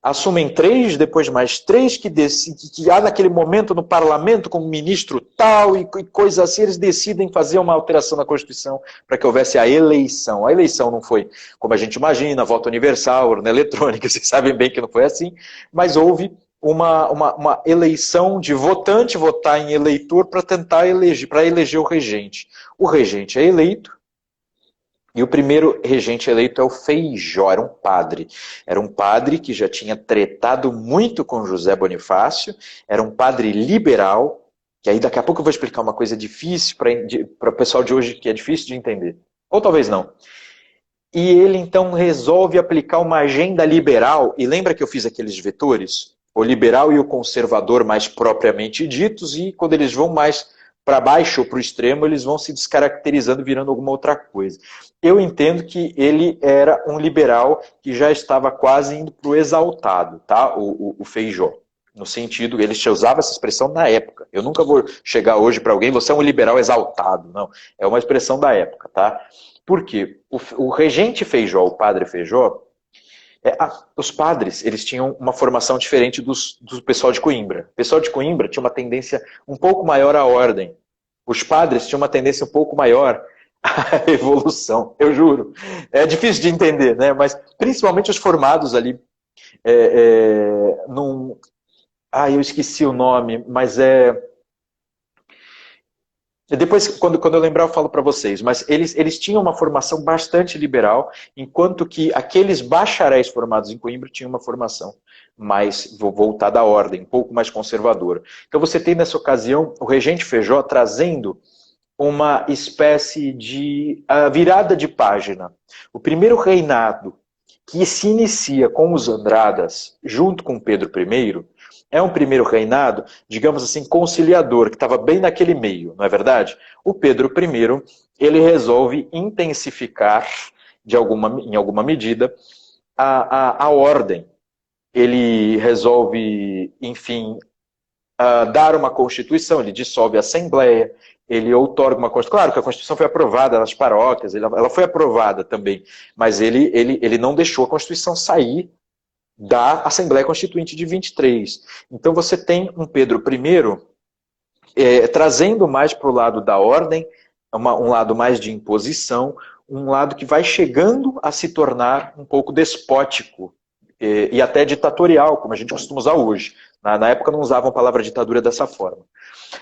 Assumem 3, depois mais 3, que há naquele momento no parlamento, como ministro tal e coisa assim, eles decidem fazer uma alteração na Constituição para que houvesse a eleição. A eleição não foi, como a gente imagina, voto universal, urna eletrônica, vocês sabem bem que não foi assim, mas houve uma eleição de votante votar em eleitor para tentar eleger o regente. O regente é eleito, e o primeiro regente eleito é o Feijó, era um padre. Era um padre que já tinha tretado muito com José Bonifácio, era um padre liberal, que aí daqui a pouco eu vou explicar uma coisa difícil para o pessoal de hoje, que é difícil de entender. Ou talvez não. E ele então resolve aplicar uma agenda liberal, e lembra que eu fiz aqueles vetores? O liberal e o conservador mais propriamente ditos, e quando eles vão mais para baixo ou para o extremo, eles vão se descaracterizando, virando alguma outra coisa. Eu entendo que ele era um liberal que já estava quase indo para o exaltado, tá? O Feijó. No sentido, ele usava essa expressão na época. Eu nunca vou chegar hoje para alguém, você é um liberal exaltado. Não, é uma expressão da época, tá? Por quê? O regente Feijó, o padre Feijó, os padres, eles tinham uma formação diferente do pessoal de Coimbra. O pessoal de Coimbra tinha uma tendência um pouco maior à ordem. Os padres tinham uma tendência um pouco maior à evolução, eu juro. É difícil de entender, né? Mas principalmente os formados ali eu esqueci o nome, mas depois, quando eu lembrar, eu falo para vocês. Mas eles tinham uma formação bastante liberal, enquanto que aqueles bacharéis formados em Coimbra tinham uma formação mais voltada à ordem, um pouco mais conservadora. Então você tem nessa ocasião o regente Feijó trazendo uma espécie de virada de página. O primeiro reinado que se inicia com os Andradas, junto com Pedro I, é um primeiro reinado, digamos assim, conciliador, que estava bem naquele meio, não é verdade? O Pedro I, ele resolve intensificar, em alguma medida, a ordem. Ele resolve, enfim, dar uma Constituição, ele dissolve a Assembleia, ele outorga uma Constituição. Claro que a Constituição foi aprovada nas paróquias, ela foi aprovada também, mas ele não deixou a Constituição sair da Assembleia Constituinte de 23. Então você tem um Pedro I trazendo mais para o lado da ordem, um lado mais de imposição, um lado que vai chegando a se tornar um pouco despótico e até ditatorial, como a gente costuma usar hoje. Na época não usavam a palavra ditadura dessa forma.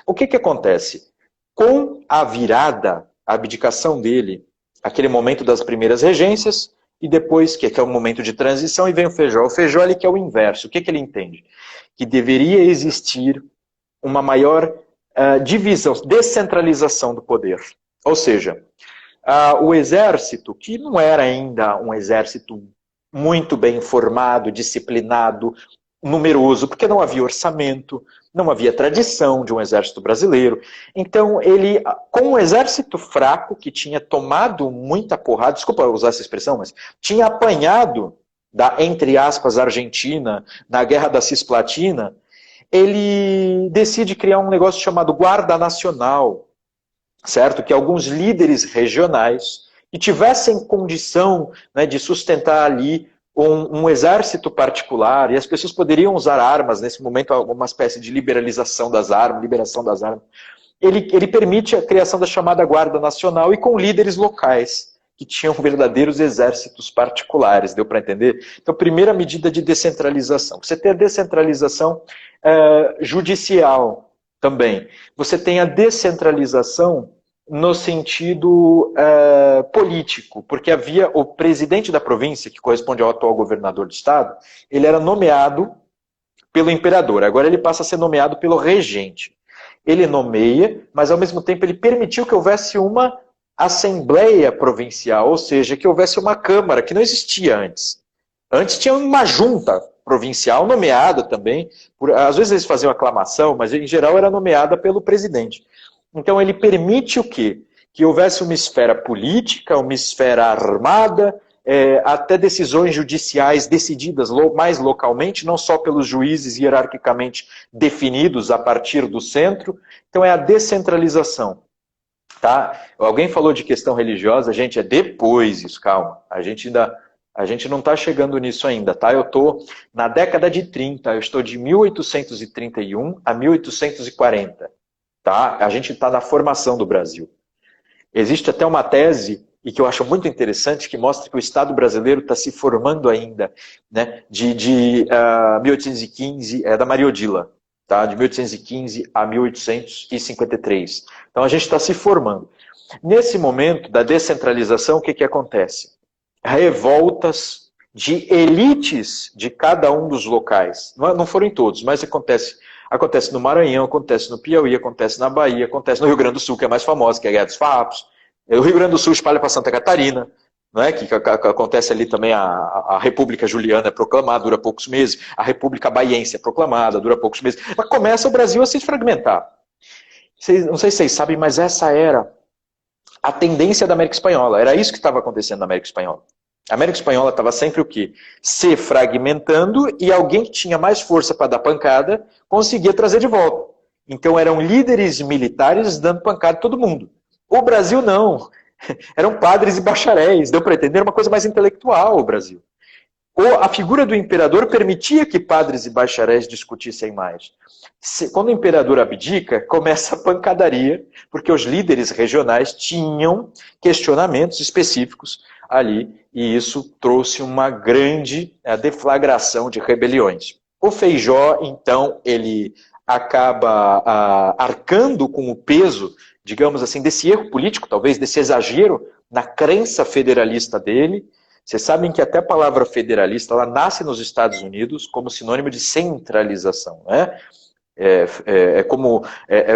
O que acontece? Com a virada, a abdicação dele, aquele momento das primeiras regências, e depois, que é um momento de transição, e vem o Feijó. O Feijó ele quer o inverso. O que ele entende? Que deveria existir uma maior divisão, descentralização do poder. Ou seja, o exército, que não era ainda um exército muito bem formado, disciplinado, numeroso, porque não havia orçamento, não havia tradição de um exército brasileiro. Então, ele, com um exército fraco, que tinha tomado muita porrada, desculpa usar essa expressão, mas tinha apanhado da, entre aspas, Argentina, na Guerra da Cisplatina, ele decide criar um negócio chamado Guarda Nacional, certo? Que alguns líderes regionais que tivessem condição, né, de sustentar ali um exército particular, e as pessoas poderiam usar armas, nesse momento uma espécie de liberalização das armas, liberação das armas. Ele permite a criação da chamada Guarda Nacional e com líderes locais, que tinham verdadeiros exércitos particulares, deu para entender? Então, primeira medida de descentralização. Você tem a descentralização judicial também. Você tem a descentralização no sentido político, porque havia o presidente da província, que corresponde ao atual governador do estado, ele era nomeado pelo imperador, agora ele passa a ser nomeado pelo regente. Ele nomeia, mas ao mesmo tempo ele permitiu que houvesse uma assembleia provincial, ou seja, que houvesse uma câmara, que não existia antes. Antes tinha uma junta, provincial, nomeada também, às vezes eles faziam aclamação, mas em geral era nomeada pelo presidente. Então ele permite o quê? Que houvesse uma esfera política, uma esfera armada, até decisões judiciais decididas mais localmente, não só pelos juízes hierarquicamente definidos a partir do centro. Então é a descentralização. Tá? Alguém falou de questão religiosa, gente, é depois isso, calma. A gente não está chegando nisso ainda, tá? Eu estou na década de 30, eu estou de 1831 a 1840, tá? A gente está na formação do Brasil. Existe até uma tese, e que eu acho muito interessante, que mostra que o Estado brasileiro está se formando ainda, né? De 1815, da Maria Odila, tá? De 1815 a 1853. Então a gente está se formando. Nesse momento da descentralização, o que acontece? Revoltas de elites de cada um dos locais. Não foram em todos, mas acontece no Maranhão, acontece no Piauí, acontece na Bahia, acontece no Rio Grande do Sul, que é mais famosa, que é a Guerra dos Farrapos. O Rio Grande do Sul espalha para Santa Catarina, não é? que acontece ali também a República Juliana é proclamada, dura poucos meses, a República Baiense é proclamada, dura poucos meses. Mas começa o Brasil a se fragmentar. Não sei se vocês sabem, mas essa era a tendência da América Espanhola. Era isso que estava acontecendo na América Espanhola. A América Espanhola estava sempre o quê? Se fragmentando e alguém que tinha mais força para dar pancada conseguia trazer de volta. Então eram líderes militares dando pancada a todo mundo. O Brasil não. Eram padres e bacharéis. Deu para entender? Uma coisa mais intelectual o Brasil. A figura do imperador permitia que padres e bacharéis discutissem mais. Quando o imperador abdica, começa a pancadaria, porque os líderes regionais tinham questionamentos específicos ali, e isso trouxe uma grande deflagração de rebeliões. O Feijó, então, ele acaba arcando com o peso, digamos assim, desse erro político, talvez desse exagero na crença federalista dele. Vocês sabem que até a palavra federalista ela nasce nos Estados Unidos como sinônimo de centralização, né? Como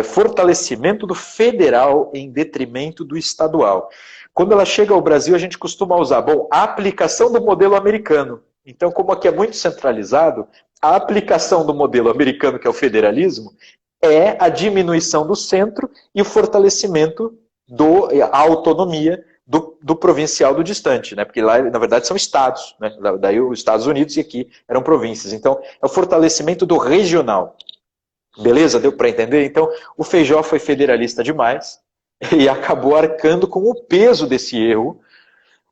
fortalecimento do federal em detrimento do estadual. Quando ela chega ao Brasil, a gente costuma usar, a aplicação do modelo americano. Então, como aqui é muito centralizado, a aplicação do modelo americano, que é o federalismo, é a diminuição do centro e o fortalecimento da autonomia do provincial do distante, né? Porque lá, na verdade, são estados, né? Daí os Estados Unidos e aqui eram províncias. Então, é o fortalecimento do regional. Beleza? Deu para entender? Então, o Feijó foi federalista demais e acabou arcando com o peso desse erro.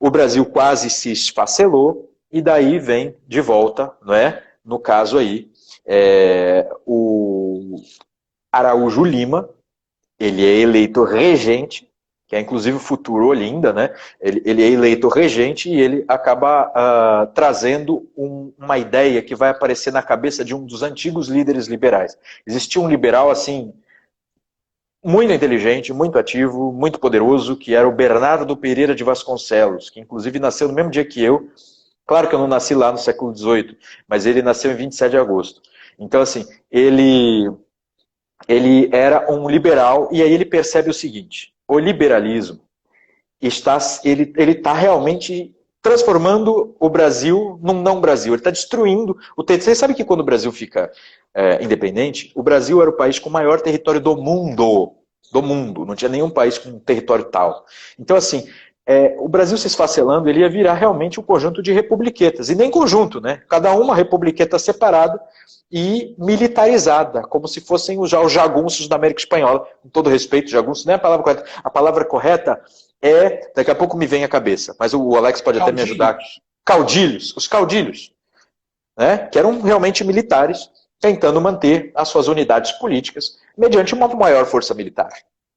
O Brasil quase se esfacelou e daí vem de volta, não é? No caso aí, o Araújo Lima, ele é eleito regente, que é inclusive o futuro Olinda, né? Ele é eleito regente e ele acaba trazendo uma ideia que vai aparecer na cabeça de um dos antigos líderes liberais. Existia um liberal, assim, muito inteligente, muito ativo, muito poderoso, que era o Bernardo Pereira de Vasconcelos, que inclusive nasceu no mesmo dia que eu. Claro que eu não nasci lá no século XVIII, mas ele nasceu em 27 de agosto. Então, assim, ele era um liberal, e aí ele percebe o seguinte: o liberalismo ele está realmente transformando o Brasil num não-Brasil. Ele está destruindo o território. Você sabe que quando o Brasil fica independente, o Brasil era o país com o maior território do mundo. Do mundo. Não tinha nenhum país com um território tal. Então, assim, o Brasil se esfacelando, ele ia virar realmente um conjunto de republiquetas. E nem conjunto, né? Cada uma republiqueta separada e militarizada, como se fossem os jagunços da América Espanhola. Com todo respeito, jagunços não é a palavra correta. A palavra correta daqui a pouco me vem à cabeça, mas o Alex pode até me ajudar. Caudilhos, os caudilhos, né? Que eram realmente militares, tentando manter as suas unidades políticas mediante uma maior força militar.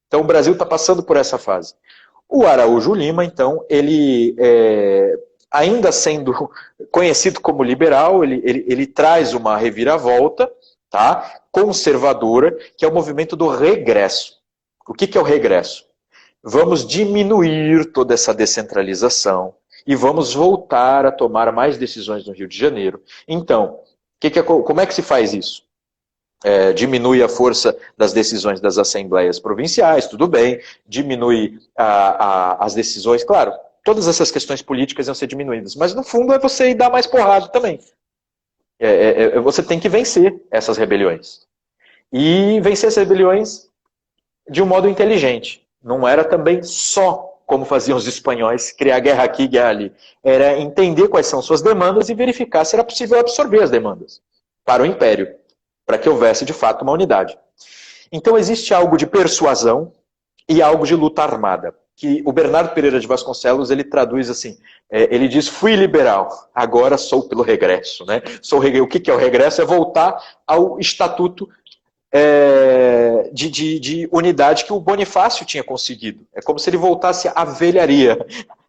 Então o Brasil está passando por essa fase. O Araújo Lima, então, ele, ainda sendo conhecido como liberal, ele traz uma reviravolta, tá, conservadora, que é o movimento do regresso. O que é o regresso? Vamos diminuir toda essa descentralização e vamos voltar a tomar mais decisões no Rio de Janeiro. Então, como é que se faz isso? Diminui a força das decisões das assembleias provinciais, tudo bem, diminui as decisões, claro, todas essas questões políticas iam ser diminuídas, mas no fundo é você ir dar mais porrada também. Você tem que vencer essas rebeliões. E vencer essas rebeliões de um modo inteligente. Não era também só, como faziam os espanhóis, criar guerra aqui, guerra ali. Era entender quais são suas demandas e verificar se era possível absorver as demandas para o império, para que houvesse de fato uma unidade. Então existe algo de persuasão e algo de luta armada, que o Bernardo Pereira de Vasconcelos ele traduz assim, ele diz: fui liberal, agora sou pelo regresso. Né? O que é o regresso? É voltar ao estatuto de unidade que o Bonifácio tinha conseguido. É como se ele voltasse à velharia,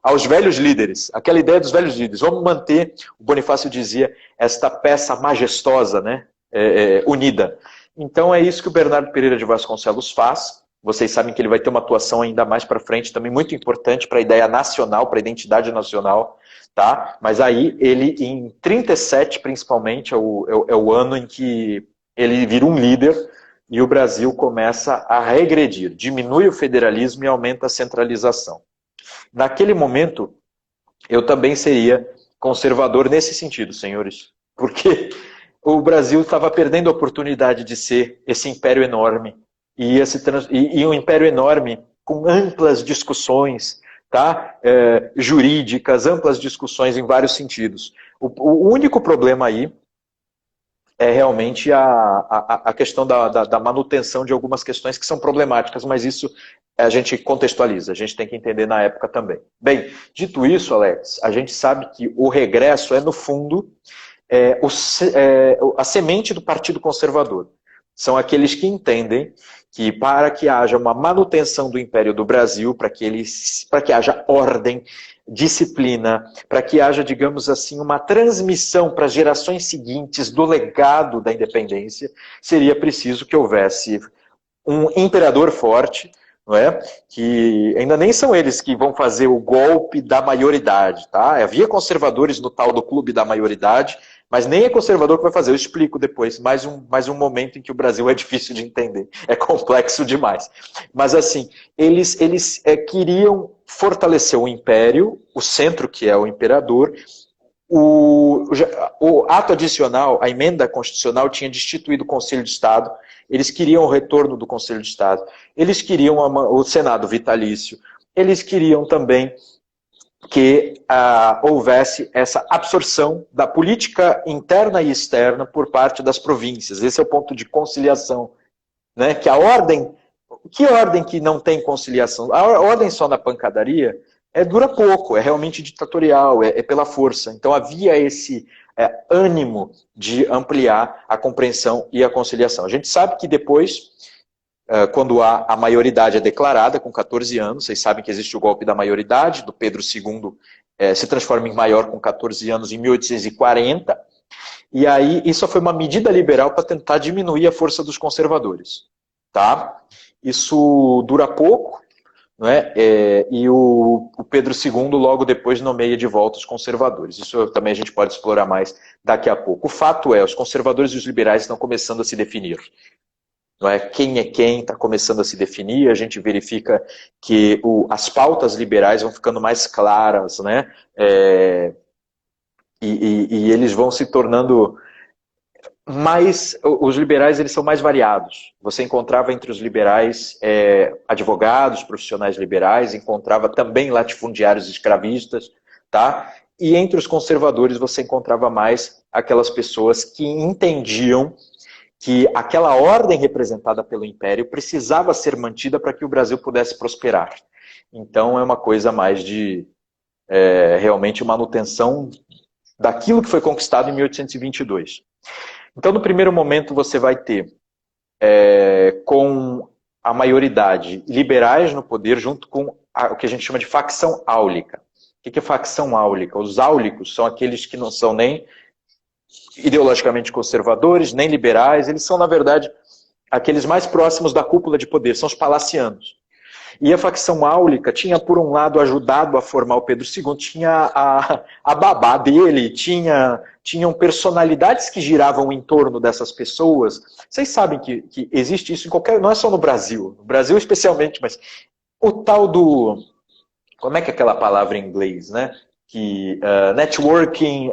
aos velhos líderes, aquela ideia dos velhos líderes. Vamos manter, o Bonifácio dizia, esta peça majestosa, né? Unida. Então é isso que o Bernardo Pereira de Vasconcelos faz. Vocês sabem que ele vai ter uma atuação ainda mais para frente, também muito importante para a ideia nacional, para a identidade nacional. Tá? Mas aí ele, em 37 principalmente, é o ano em que ele vira um líder e o Brasil começa a regredir. Diminui o federalismo e aumenta a centralização. Naquele momento, eu também seria conservador nesse sentido, senhores. Porque o Brasil estava perdendo a oportunidade de ser esse império enorme. E um império enorme com amplas discussões, tá? Jurídicas, amplas discussões em vários sentidos. O único problema aí é realmente a questão da manutenção de algumas questões que são problemáticas, mas isso a gente contextualiza, a gente tem que entender na época também. Bem, dito isso, Alex, a gente sabe que o regresso é, no fundo, a semente do Partido Conservador. São aqueles que entendem que para que haja uma manutenção do Império do Brasil, para que haja ordem, disciplina, para que haja, digamos assim, uma transmissão para as gerações seguintes do legado da independência, seria preciso que houvesse um imperador forte, não é? Que ainda nem são eles que vão fazer o golpe da maioridade, tá? Havia conservadores no tal do clube da maioridade, mas nem é conservador que vai fazer, eu explico depois, mais um momento em que o Brasil é difícil de entender, é complexo demais. Mas assim, eles queriam fortalecer o império, o centro que é o imperador. O ato adicional, a emenda constitucional tinha destituído o Conselho de Estado, eles queriam o retorno do Conselho de Estado, eles queriam o Senado vitalício, eles queriam também que houvesse essa absorção da política interna e externa por parte das províncias. Esse é o ponto de conciliação. Né? Que ordem que não tem conciliação? A ordem só na pancadaria dura pouco, é realmente ditatorial, é pela força. Então havia esse ânimo de ampliar a compreensão e a conciliação. A gente sabe que depois, quando a maioridade é declarada, com 14 anos, vocês sabem que existe o golpe da maioridade, do Pedro II se transforma em maior com 14 anos em 1840, e aí isso foi uma medida liberal para tentar diminuir a força dos conservadores. Tá? Isso dura pouco, não é? E o Pedro II logo depois nomeia de volta os conservadores. Isso também a gente pode explorar mais daqui a pouco. O fato é, os conservadores e os liberais estão começando a se definir. Não é? Quem é quem está começando a se definir, a gente verifica que as pautas liberais vão ficando mais claras, né? E eles vão se tornando os liberais eles são mais variados. Você encontrava entre os liberais advogados, profissionais liberais, encontrava também latifundiários escravistas, tá? E entre os conservadores você encontrava mais aquelas pessoas que entendiam que aquela ordem representada pelo Império precisava ser mantida para que o Brasil pudesse prosperar. Então é uma coisa mais de realmente manutenção daquilo que foi conquistado em 1822. Então no primeiro momento você vai ter com a maioridade liberais no poder junto com o que a gente chama de facção áulica. O que é facção áulica? Os áulicos são aqueles que não são nem ideologicamente conservadores, nem liberais, eles são, na verdade, aqueles mais próximos da cúpula de poder, são os palacianos. E a facção áulica tinha, por um lado, ajudado a formar o Pedro II, tinha a babá dele, tinham personalidades que giravam em torno dessas pessoas. Vocês sabem que existe isso em qualquer... Não é só no Brasil especialmente, mas o tal do... Como é que é aquela palavra em inglês, né? Networking...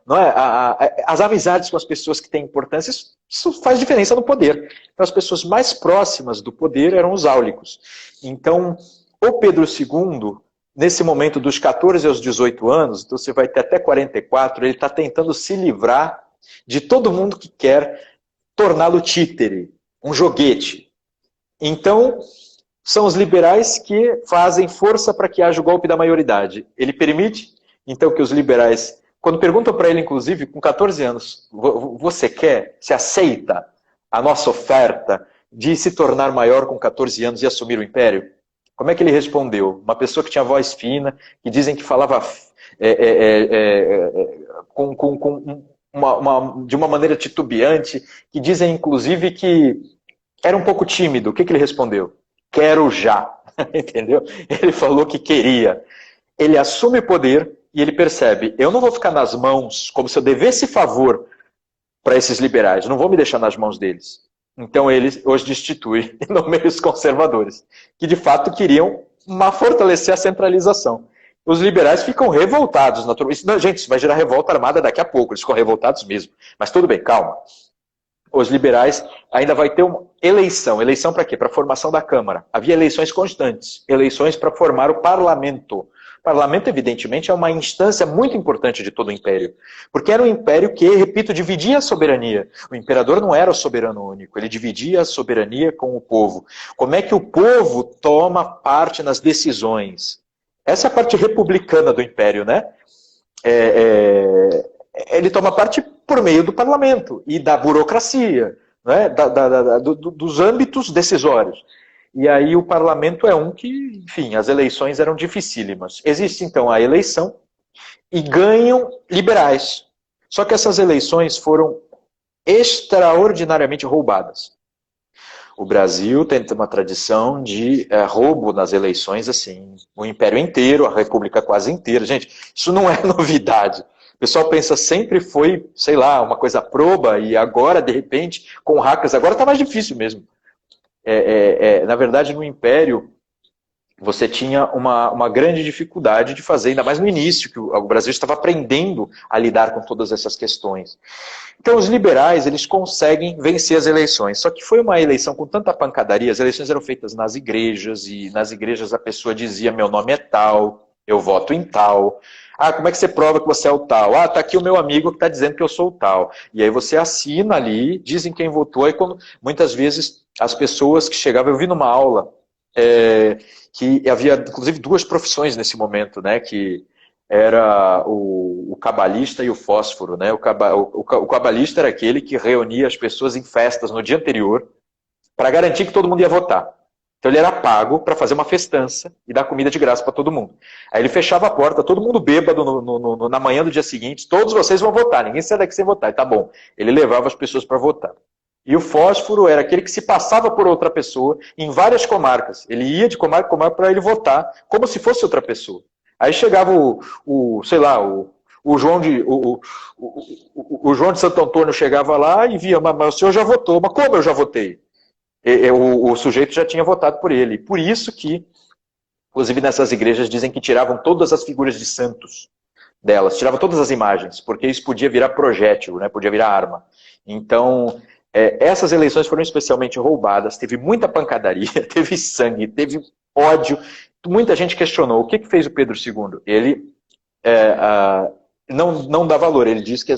não é? As amizades com as pessoas que têm importância, isso faz diferença no poder. Então, as pessoas mais próximas do poder eram os áulicos. Então, o Pedro II, nesse momento dos 14 aos 18 anos, então você vai ter até 44, ele está tentando se livrar de todo mundo que quer torná-lo títere, um joguete. Então, são os liberais que fazem força para que haja o golpe da maioridade. Ele permite, então, que os liberais, quando perguntam para ele, inclusive, com 14 anos, você quer, você aceita a nossa oferta de se tornar maior com 14 anos e assumir o império? Como é que ele respondeu? Uma pessoa que tinha voz fina, que dizem que falava de uma maneira titubeante, que dizem, inclusive, que era um pouco tímido. O que ele respondeu? Quero já. Entendeu? Ele falou que queria. Ele assume o poder e ele percebe, eu não vou ficar nas mãos como se eu devesse favor para esses liberais, não vou me deixar nas mãos deles. Então ele os destitui e nomeia os conservadores, que de fato queriam fortalecer a centralização. Os liberais ficam revoltados. Gente, isso vai gerar revolta armada daqui a pouco, eles ficam revoltados mesmo. Mas tudo bem, calma. Os liberais ainda vai ter uma eleição. Eleição para quê? Para a formação da Câmara. Havia eleições constantes, eleições para formar o parlamento. O parlamento, evidentemente, é uma instância muito importante de todo o império. Porque era um império que, repito, dividia a soberania. O imperador não era o soberano único, ele dividia a soberania com o povo. Como é que o povo toma parte nas decisões? Essa é a parte republicana do império, né? Ele toma parte por meio do parlamento e da burocracia, né? Dos âmbitos decisórios. E aí o parlamento é um que, enfim, as eleições eram dificílimas. Existe então a eleição e ganham liberais. Só que essas eleições foram extraordinariamente roubadas. O Brasil tem uma tradição de roubo nas eleições, assim, o império inteiro, a república quase inteira. Gente, isso não é novidade. O pessoal pensa sempre foi, sei lá, uma coisa proba e agora, de repente, com hackers, agora está mais difícil mesmo. Na verdade, no Império, você tinha uma grande dificuldade de fazer, ainda mais no início, que o Brasil estava aprendendo a lidar com todas essas questões. Então, os liberais, eles conseguem vencer as eleições. Só que foi uma eleição com tanta pancadaria, as eleições eram feitas nas igrejas, e nas igrejas a pessoa dizia, meu nome é tal, eu voto em tal. Ah, como é que você prova que você é o tal? Ah, tá aqui o meu amigo que está dizendo que eu sou o tal. E aí você assina ali, dizem quem votou, e quando, muitas vezes as pessoas que chegavam, eu vi numa aula que havia inclusive duas profissões nesse momento, né, que era o cabalista e o fósforo, né? O cabalista era aquele que reunia as pessoas em festas no dia anterior para garantir que todo mundo ia votar. Então ele era pago para fazer uma festança e dar comida de graça para todo mundo. Aí ele fechava a porta, todo mundo bêbado na manhã do dia seguinte, todos vocês vão votar, ninguém sai daqui sem votar. E tá bom, ele levava as pessoas para votar. E o fósforo era aquele que se passava por outra pessoa em várias comarcas. Ele ia de comarca a comarca para ele votar como se fosse outra pessoa. Aí chegava sei lá, o João de Santo Antônio chegava lá e via, mas o senhor já votou. Mas como eu já votei? O sujeito já tinha votado por ele. Por isso que, inclusive nessas igrejas, dizem que tiravam todas as figuras de santos delas, tiravam todas as imagens, porque isso podia virar projétil, né? Podia virar arma. Então, essas eleições foram especialmente roubadas, teve muita pancadaria, teve sangue, teve ódio. Muita gente questionou, o que fez o Pedro II? Ele não dá valor, ele diz que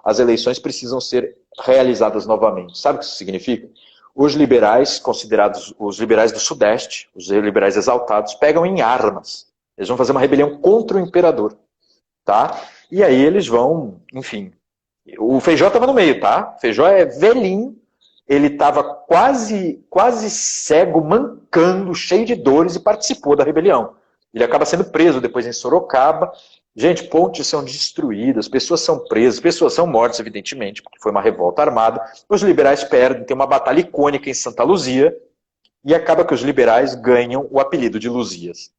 as eleições precisam ser realizadas novamente. Sabe o que isso significa? Os liberais, considerados os liberais do Sudeste, os liberais exaltados, pegam em armas. Eles vão fazer uma rebelião contra o imperador. Tá? E aí eles vão, enfim... O Feijó estava no meio, tá? O Feijó é velhinho, ele estava quase cego, mancando, cheio de dores e participou da rebelião. Ele acaba sendo preso depois em Sorocaba. Gente, pontes são destruídas, pessoas são presas, pessoas são mortas, evidentemente, porque foi uma revolta armada. Os liberais perdem, tem uma batalha icônica em Santa Luzia, e acaba que os liberais ganham o apelido de Luzias.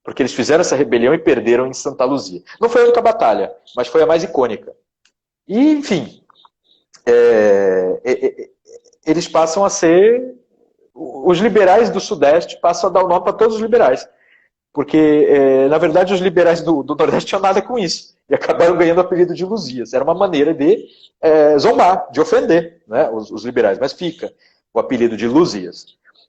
Porque eles fizeram essa rebelião e perderam em Santa Luzia. Não foi a única batalha, mas foi a mais icônica. E, enfim, eles passam a ser... Os liberais do Sudeste passam a dar o nome para todos os liberais. porque, na verdade, os liberais do Nordeste tinham nada com isso, e acabaram ganhando o apelido de Luzias. Era uma maneira de zombar, de ofender, né, os liberais, mas fica o apelido de Luzias.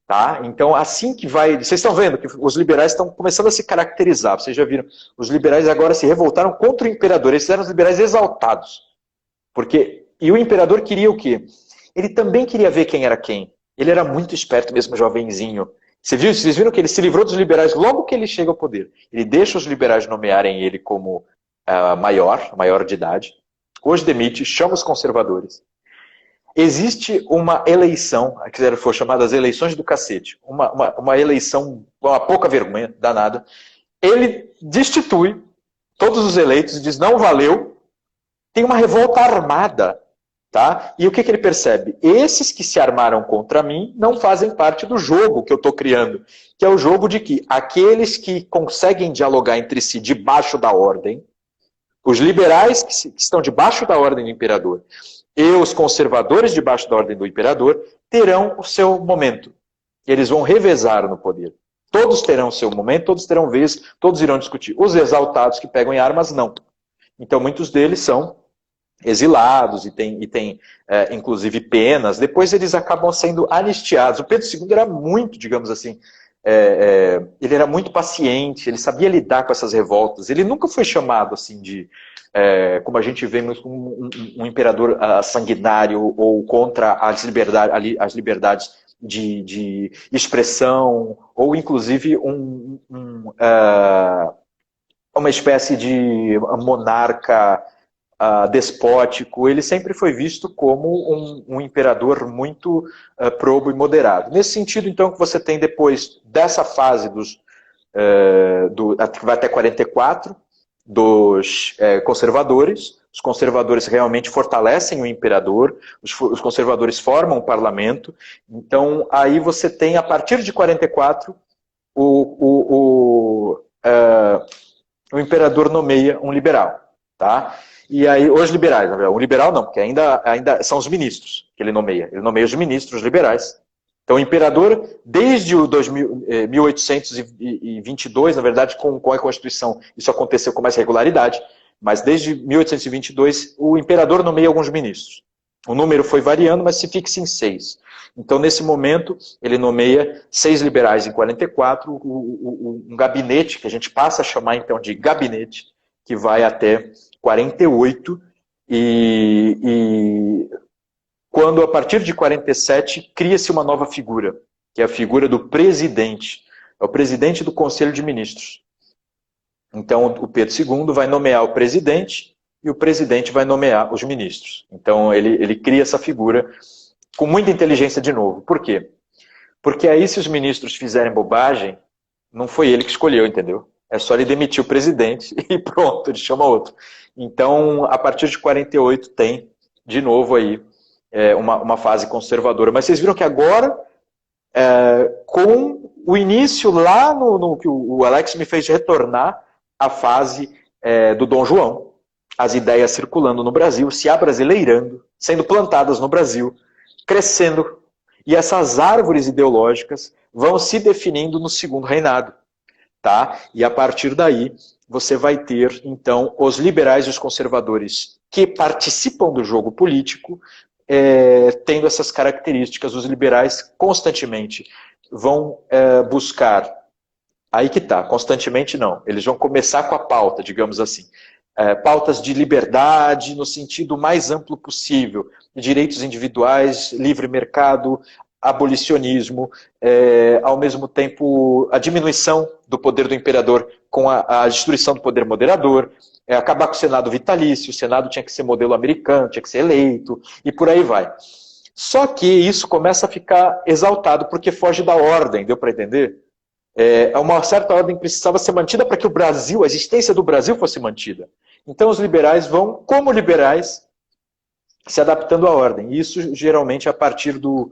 Tá? Então, assim que vai... Vocês estão vendo que os liberais estão começando a se caracterizar, vocês já viram, os liberais agora se revoltaram contra o imperador, eles eram os liberais exaltados. E o imperador queria o quê? Ele também queria ver quem era quem. Ele era muito esperto, mesmo jovenzinho. Vocês viram que ele se livrou dos liberais logo que ele chega ao poder. Ele deixa os liberais nomearem ele como maior de idade. Hoje demite, chama os conservadores. Existe uma eleição, que foram chamadas eleições do cacete. Uma eleição, uma pouca vergonha, danada. Ele destitui todos os eleitos e diz, não valeu. Tem uma revolta armada. Tá? E o que ele percebe? Esses que se armaram contra mim não fazem parte do jogo que eu estou criando, que é o jogo de que aqueles que conseguem dialogar entre si debaixo da ordem, os liberais que estão debaixo da ordem do imperador e os conservadores debaixo da ordem do imperador terão o seu momento. Eles vão revezar no poder. Todos terão o seu momento, todos terão vez, todos irão discutir. Os exaltados que pegam em armas, não. Então muitos deles são exilados e tem inclusive penas. Depois eles acabam sendo anistiados. O Pedro II era muito, digamos assim, ele era muito paciente, ele sabia lidar com essas revoltas. Ele nunca foi chamado assim de, como a gente vê, um imperador sanguinário ou contra as liberdades de expressão, ou inclusive uma espécie de monarca despótico. Ele sempre foi visto como um imperador muito probo e moderado. Nesse sentido, então, que você tem depois dessa fase que vai até 44, dos conservadores. Os conservadores realmente fortalecem o imperador, os conservadores formam o parlamento. Então, aí você tem, a partir de 44, o imperador nomeia um liberal, tá? E aí, os liberais, um liberal não, porque ainda são os ministros que ele nomeia os ministros liberais. Então o imperador, desde o 1822, na verdade com a Constituição, isso aconteceu com mais regularidade, mas desde 1822 o imperador nomeia alguns ministros. O número foi variando, mas se fixa em 6. Então nesse momento ele nomeia 6 liberais em 44, um gabinete, que a gente passa a chamar então de gabinete, que vai até 48, e quando, a partir de 47, cria-se uma nova figura, que é a figura do presidente. É o presidente do Conselho de Ministros. Então, o Pedro II vai nomear o presidente e o presidente vai nomear os ministros. Então, ele cria essa figura com muita inteligência de novo. Por quê? Porque aí, se os ministros fizerem bobagem, não foi ele que escolheu, entendeu? É só ele demitir o presidente e pronto, ele chama outro. Então, a partir de 48 tem, de novo, aí uma fase conservadora. Mas vocês viram que agora, com o início lá no que o Alex me fez retornar à fase do Dom João, as ideias circulando no Brasil, se abrasileirando, sendo plantadas no Brasil, crescendo, e essas árvores ideológicas vão se definindo no segundo reinado. Tá? E a partir daí, você vai ter, então, os liberais e os conservadores que participam do jogo político, tendo essas características. Os liberais constantemente vão buscar, aí que tá, constantemente não, eles vão começar com a pauta, digamos assim, pautas de liberdade no sentido mais amplo possível, direitos individuais, livre mercado, abolicionismo, ao mesmo tempo a diminuição do poder do imperador com a destruição do poder moderador, acabar com o Senado vitalício, o Senado tinha que ser modelo americano, tinha que ser eleito, e por aí vai. Só que isso começa a ficar exaltado porque foge da ordem, deu para entender? Uma certa ordem precisava ser mantida para que o Brasil, a existência do Brasil fosse mantida. Então os liberais vão, como liberais, se adaptando à ordem. E isso geralmente a partir do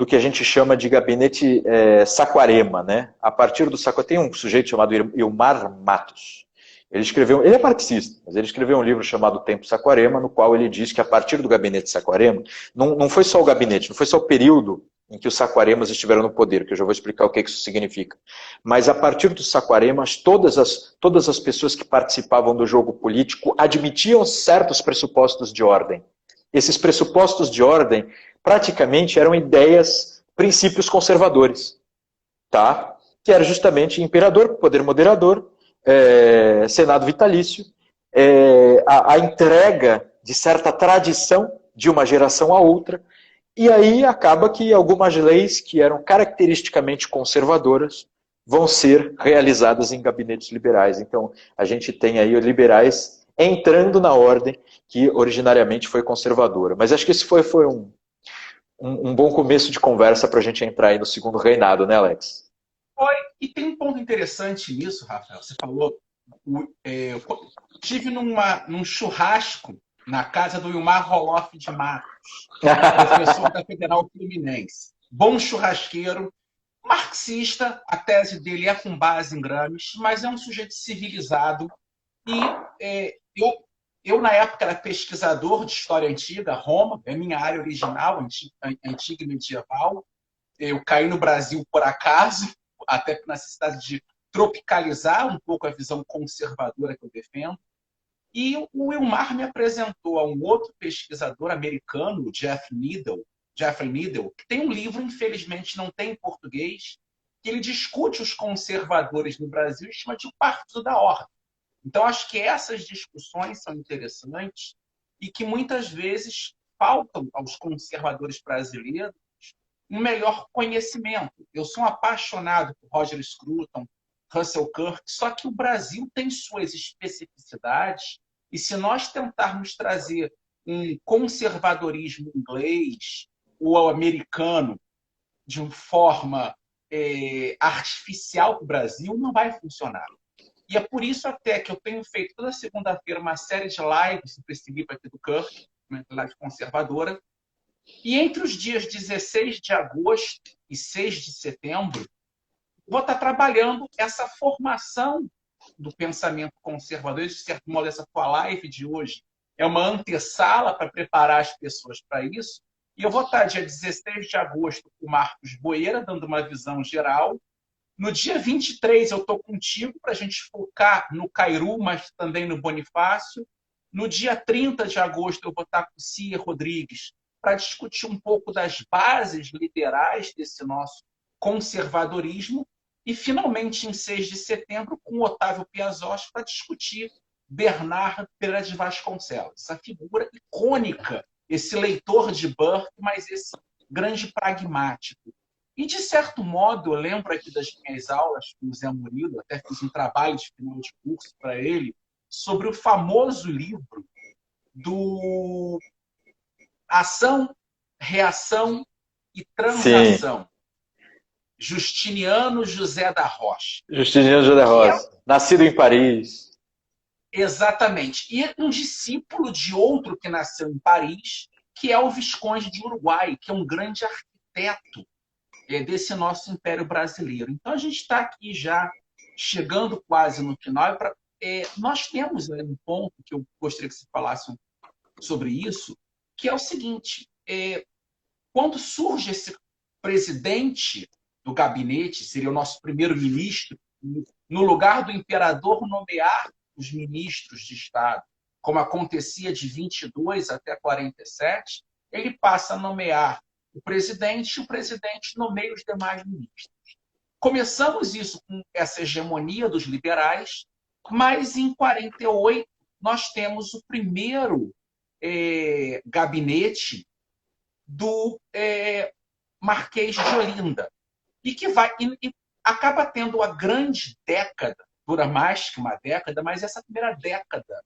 que a gente chama de gabinete Saquarema, né? A partir do Saquarema, tem um sujeito chamado Ilmar Matos. Ele é marxista, mas ele escreveu um livro chamado Tempo Saquarema, no qual ele diz que a partir do gabinete Saquarema, não foi só o gabinete, não foi só o período em que os Saquaremas estiveram no poder, que eu já vou explicar o que isso significa. Mas a partir dos Saquaremas, todas as pessoas que participavam do jogo político admitiam certos pressupostos de ordem. Esses pressupostos de ordem praticamente eram ideias, princípios conservadores, tá? Que era justamente imperador, poder moderador, senado vitalício, a entrega de certa tradição de uma geração a outra, e aí acaba que algumas leis que eram caracteristicamente conservadoras vão ser realizadas em gabinetes liberais. Então, a gente tem aí os liberais entrando na ordem que originariamente foi conservadora. Mas acho que esse foi um bom começo de conversa para a gente entrar aí no segundo reinado, né, Alex? Foi. E tem um ponto interessante nisso, Rafael. Você falou, eu estive num churrasco na casa do Ilmar Roloff de Matos, professor da Federal Fluminense. Bom churrasqueiro, marxista, a tese dele é com base em Gramsci, mas é um sujeito civilizado. E eu, na época, era pesquisador de história antiga, Roma, é minha área original, antiga e medieval. Eu caí no Brasil por acaso, até por necessidade de tropicalizar um pouco a visão conservadora que eu defendo. E o Wilmar me apresentou a um outro pesquisador americano, Jeffrey Needle, que tem um livro, infelizmente não tem em português, que ele discute os conservadores no Brasil e chama de o Partido da Ordem. Então, acho que essas discussões são interessantes e que muitas vezes faltam aos conservadores brasileiros um melhor conhecimento. Eu sou um apaixonado por Roger Scruton, Russell Kirk, só que o Brasil tem suas especificidades e se nós tentarmos trazer um conservadorismo inglês ou americano de uma forma artificial para o Brasil, não vai funcionar. E é por isso até que eu tenho feito toda segunda-feira uma série de lives sobre esse livro aqui do Kirk, uma live conservadora. E entre os dias 16 de agosto e 6 de setembro, vou estar trabalhando essa formação do pensamento conservador. De certo modo, essa tua live de hoje é uma antessala para preparar as pessoas para isso. E eu vou estar dia 16 de agosto com o Marcos Boeira, dando uma visão geral. No dia 23, eu estou contigo para a gente focar no Cairu, mas também no Bonifácio. No dia 30 de agosto, eu vou estar com Cia Rodrigues para discutir um pouco das bases liberais desse nosso conservadorismo. E, finalmente, em 6 de setembro, com Otávio Piazzotti para discutir Bernardo Pereira de Vasconcelos. Essa figura icônica, esse leitor de Burke, mas esse grande pragmático. E, de certo modo, eu lembro aqui das minhas aulas com o Zé Murilo, até fiz um trabalho de final de curso para ele, sobre o famoso livro do Ação, Reação e Transação. Sim. Justiniano José da Rocha. Justiniano José da Rocha, nascido em Paris. Exatamente. E um discípulo de outro que nasceu em Paris, que é o Visconde de Uruguai, que é um grande arquiteto desse nosso Império Brasileiro. Então, a gente está aqui já chegando quase no final. Nós temos um ponto que eu gostaria que você falasse sobre isso, que é o seguinte, quando surge esse presidente do gabinete, seria o nosso primeiro-ministro, no lugar do imperador nomear os ministros de Estado, como acontecia de 22 até 47, ele passa a nomear o presidente e o presidente nomeia os demais ministros. Começamos isso com essa hegemonia dos liberais, mas em 48 nós temos o primeiro gabinete do Marquês de Olinda, e que acaba tendo a grande década, dura mais que uma década, mas essa primeira década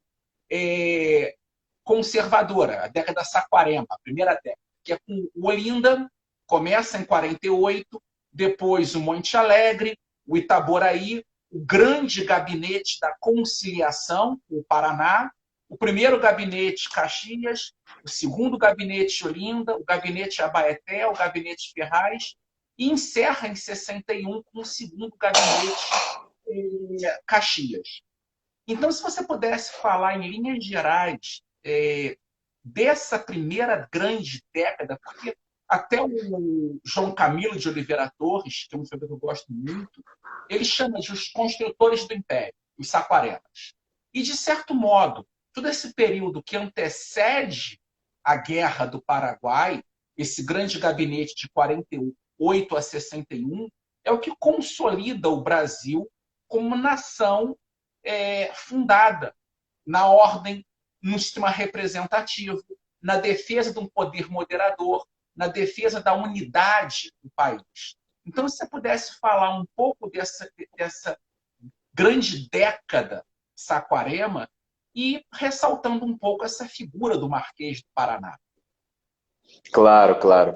conservadora, a década Saquarema, a primeira década, que é com o Olinda, começa em 48, depois o Monte Alegre, o Itaboraí, o grande gabinete da conciliação, o Paraná, o primeiro gabinete Caxias, o segundo gabinete Olinda, o gabinete Abaeté, o gabinete Ferraz, e encerra em 61 com o segundo gabinete Caxias. Então, se você pudesse falar em linhas gerais dessa primeira grande década, porque Até o João Camilo de Oliveira Torres, que é um escritor que eu gosto muito, ele chama de os construtores do Império, os saquaremas. E, de certo modo, todo esse período que antecede a Guerra do Paraguai, esse grande gabinete de 48 a 61, é o que consolida o Brasil como nação fundada na ordem, no sistema representativo, na defesa de um poder moderador, na defesa da unidade do país. Então, se você pudesse falar um pouco dessa grande década Saquarema e ressaltando um pouco essa figura do Marquês do Paraná. Claro, claro.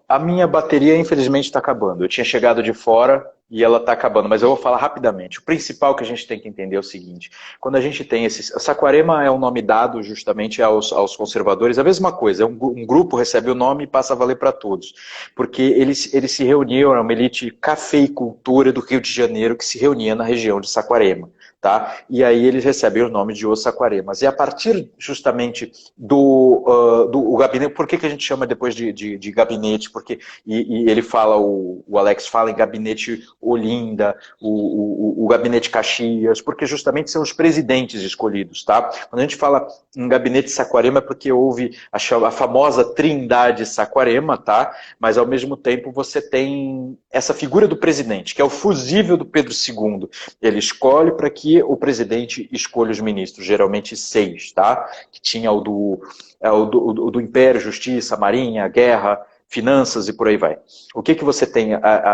A minha bateria, infelizmente, está acabando. Eu tinha chegado de fora e ela está acabando, mas eu vou falar rapidamente. O principal que a gente tem que entender é o seguinte: quando a gente tem esse. Saquarema é um nome dado justamente aos conservadores, a mesma coisa, um grupo recebe o nome e passa a valer para todos. Porque eles se reuniam, era uma elite cafeicultura do Rio de Janeiro que se reunia na região de Saquarema. Tá? E aí eles recebem o nome de Os Saquaremas. E a partir justamente do gabinete, por que a gente chama depois de gabinete? Porque, e ele fala, o Alex fala em gabinete Olinda, o gabinete Caxias, porque justamente são os presidentes escolhidos. Tá? Quando a gente fala em gabinete Saquarema é porque houve a famosa Trindade Saquarema, tá? Mas ao mesmo tempo você tem essa figura do presidente, que é o fusível do Pedro II. Ele escolhe para que o presidente escolha os ministros, geralmente 6, tá? Que tinha o do Império, Justiça, Marinha, Guerra, Finanças e por aí vai. O que você tem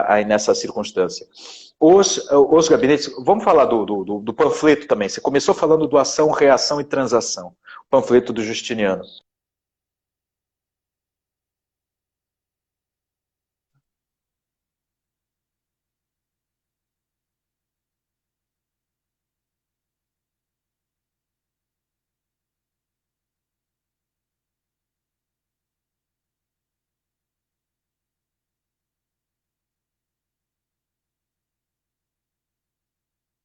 aí nessa circunstância? Os gabinetes, vamos falar do panfleto também. Você começou falando do ação, reação e transação. O panfleto do Justiniano.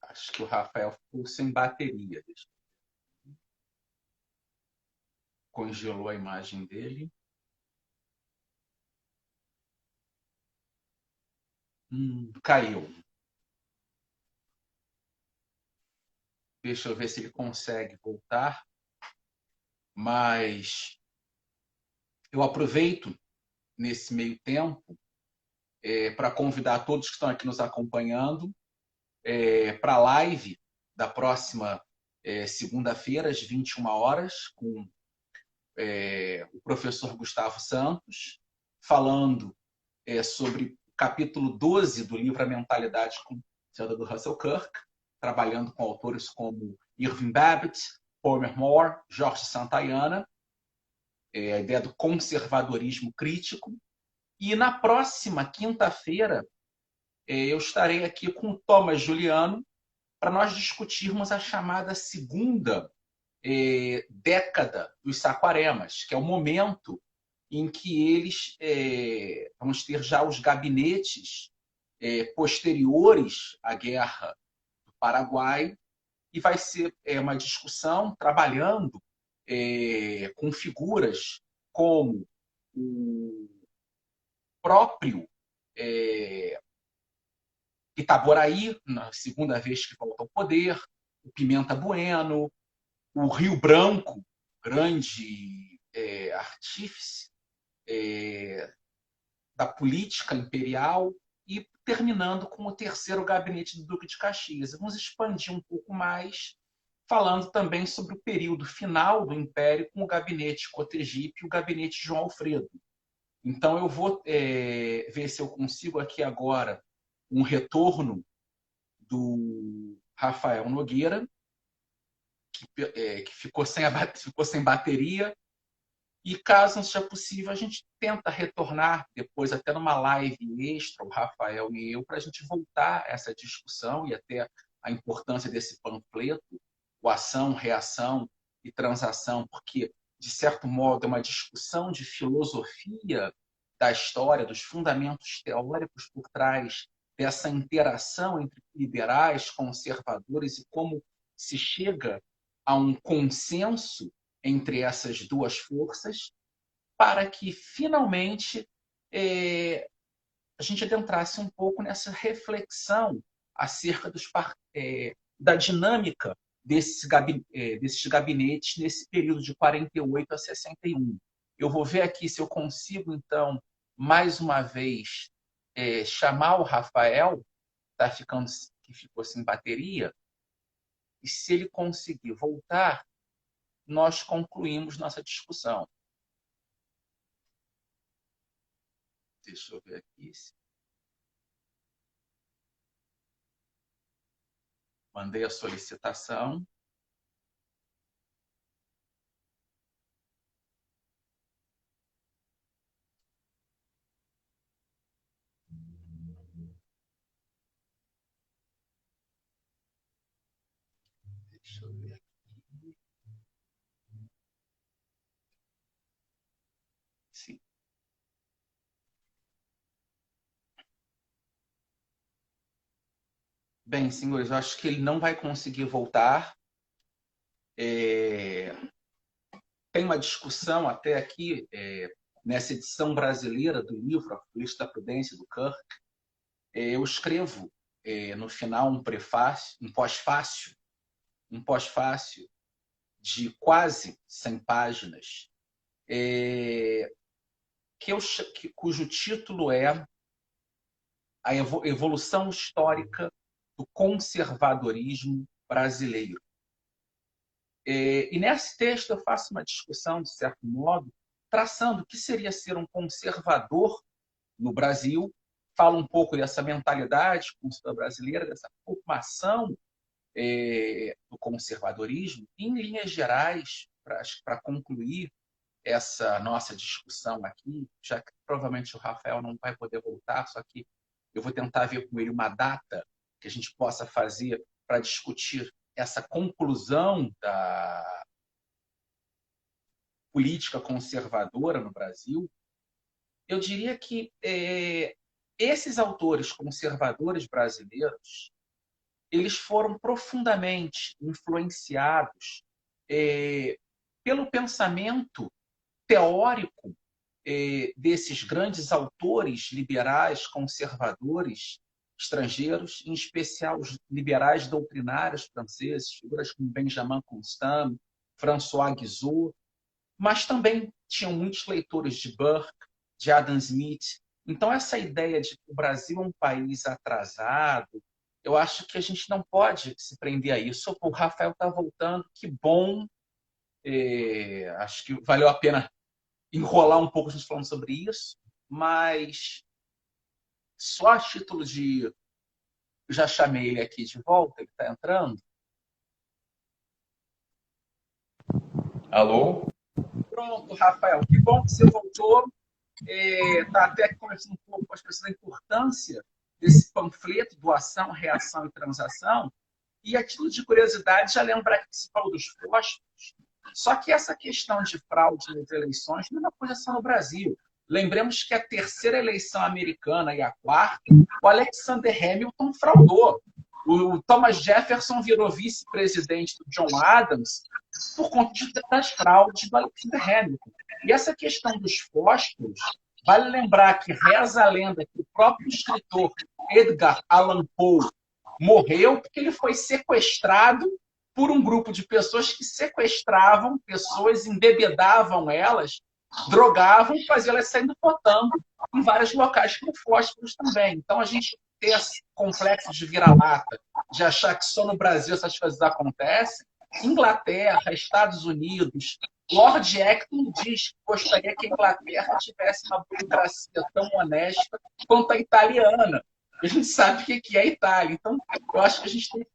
Acho que o Rafael ficou sem bateria. Congelou a imagem dele. Caiu. Deixa eu ver se ele consegue voltar. Mas eu aproveito nesse meio tempo para convidar todos que estão aqui nos acompanhando para a live da próxima segunda-feira, às 21 horas, com o professor Gustavo Santos, falando sobre o capítulo 12 do livro A Mentalidade Conservadora do Russell Kirk, trabalhando com autores como Irving Babbitt, Palmer Moore, Jorge Santayana, a ideia do conservadorismo crítico. E na próxima quinta-feira, eu estarei aqui com o Thomas Juliano para nós discutirmos a chamada segunda década dos Saquaremas, que é o momento em que eles vamos ter já os gabinetes posteriores à Guerra do Paraguai, e vai ser uma discussão trabalhando com figuras como o próprio Itaboraí, na segunda vez que volta ao poder, o Pimenta Bueno, o Rio Branco, grande artífice da política imperial, e terminando com o terceiro gabinete do Duque de Caxias. Vamos expandir um pouco mais, falando também sobre o período final do Império com o gabinete Cotegipe e o gabinete João Alfredo. Então eu vou ver se eu consigo aqui agora um retorno do Rafael Nogueira, que ficou sem bateria. E caso não seja possível, a gente tenta retornar depois, até numa live extra, o Rafael e eu, para a gente voltar a essa discussão e até a importância desse panfleto, o ação, reação e transação, porque, de certo modo, é uma discussão de filosofia da história, dos fundamentos teóricos por trás dessa interação entre liberais, conservadores, e como se chega a um consenso entre essas duas forças. para que finalmente a gente adentrasse um pouco nessa reflexão acerca da dinâmica desses gabinetes nesse período de 48 a 61. Eu vou ver aqui se eu consigo, então, mais uma vez, chamar o Rafael, que ficou sem bateria, e se ele conseguir voltar, nós concluímos nossa discussão. Deixa eu ver aqui. Mandei a solicitação. Deixa eu ver aqui. Sim. Bem, senhores, eu acho que ele não vai conseguir voltar. Tem uma discussão até aqui, nessa edição brasileira do livro A Política da Prudência, do Kirk. Eu escrevo no final um prefácio, um pós-fácio de quase 100 páginas, cujo título é A Evolução Histórica do Conservadorismo Brasileiro. E nesse texto eu faço uma discussão, de certo modo, traçando o que seria ser um conservador no Brasil, falo um pouco dessa mentalidade conservadora brasileira, dessa formação do conservadorismo, em linhas gerais, para concluir essa nossa discussão aqui, já que provavelmente o Rafael não vai poder voltar, só que eu vou tentar ver com ele uma data que a gente possa fazer para discutir essa conclusão da política conservadora no Brasil. Eu diria que esses autores conservadores brasileiros, eles foram profundamente influenciados pelo pensamento teórico desses grandes autores liberais, conservadores, estrangeiros, em especial os liberais doutrinários franceses, figuras como Benjamin Constant, François Guizot, mas também tinham muitos leitores de Burke, de Adam Smith. Então, essa ideia de que o Brasil é um país atrasado, eu acho que a gente não pode se prender a isso. O Rafael está voltando, que bom. Acho que valeu a pena enrolar um pouco a gente falando sobre isso, mas só a título de... Eu já chamei ele aqui de volta, ele está entrando. Alô? Pronto, Rafael, que bom que você voltou. Está até conversando um pouco com as pessoas da importância desse panfleto, doação, reação e transação. E a título de curiosidade, já lembrar que se falou dos fósforos, só que essa questão de fraude nas eleições não é uma coisa só no Brasil. Lembremos que a terceira eleição americana e a quarta, o Alexander Hamilton fraudou. O Thomas Jefferson virou vice-presidente do John Adams por conta das fraudes do Alexander Hamilton. E essa questão dos fósforos, vale lembrar que reza a lenda que o próprio escritor Edgar Allan Poe morreu porque ele foi sequestrado por um grupo de pessoas que sequestravam pessoas, embebedavam elas, drogavam e faziam elas saindo botando em vários locais com fósforos também. Então, a gente ter esse complexo de vira-lata, de achar que só no Brasil essas coisas acontecem. Inglaterra, Estados Unidos, Lord Acton diz que gostaria que a Inglaterra tivesse uma burocracia tão honesta quanto a italiana. A gente sabe o que é a Itália. Então, eu acho que a gente tem,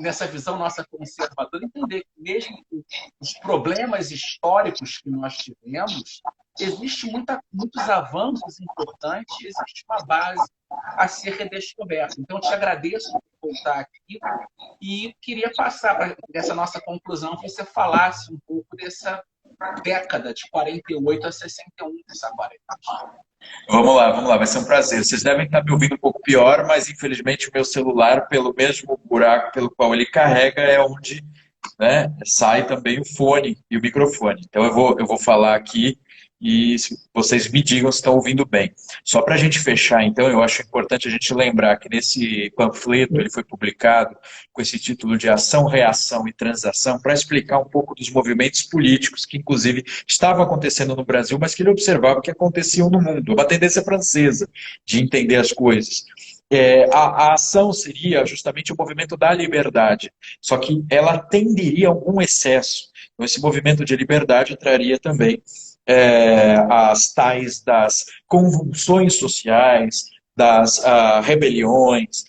nessa visão nossa conservadora, entender que mesmo os problemas históricos que nós tivemos, existe muitos avanços importantes, existe uma base a ser redescoberta. Então, eu te agradeço por voltar aqui e queria passar para essa nossa conclusão que você falasse um pouco dessa década de 48 a 61 dessa quarentena. Vamos lá, vai ser um prazer. Vocês devem estar me ouvindo um pouco pior, mas infelizmente o meu celular, pelo mesmo buraco pelo qual ele carrega, é onde, né, sai também o fone e o microfone. Então eu vou falar aqui e vocês me digam se estão ouvindo bem. Só para a gente fechar, então, eu acho importante a gente lembrar que nesse panfleto ele foi publicado com esse título de Ação, Reação e Transação, para explicar um pouco dos movimentos políticos que, inclusive, estavam acontecendo no Brasil, mas que ele observava que aconteciam no mundo. Uma tendência francesa de entender as coisas. A ação seria justamente o movimento da liberdade, só que ela tenderia a algum excesso. Então, esse movimento de liberdade traria também as tais das convulsões sociais, das rebeliões,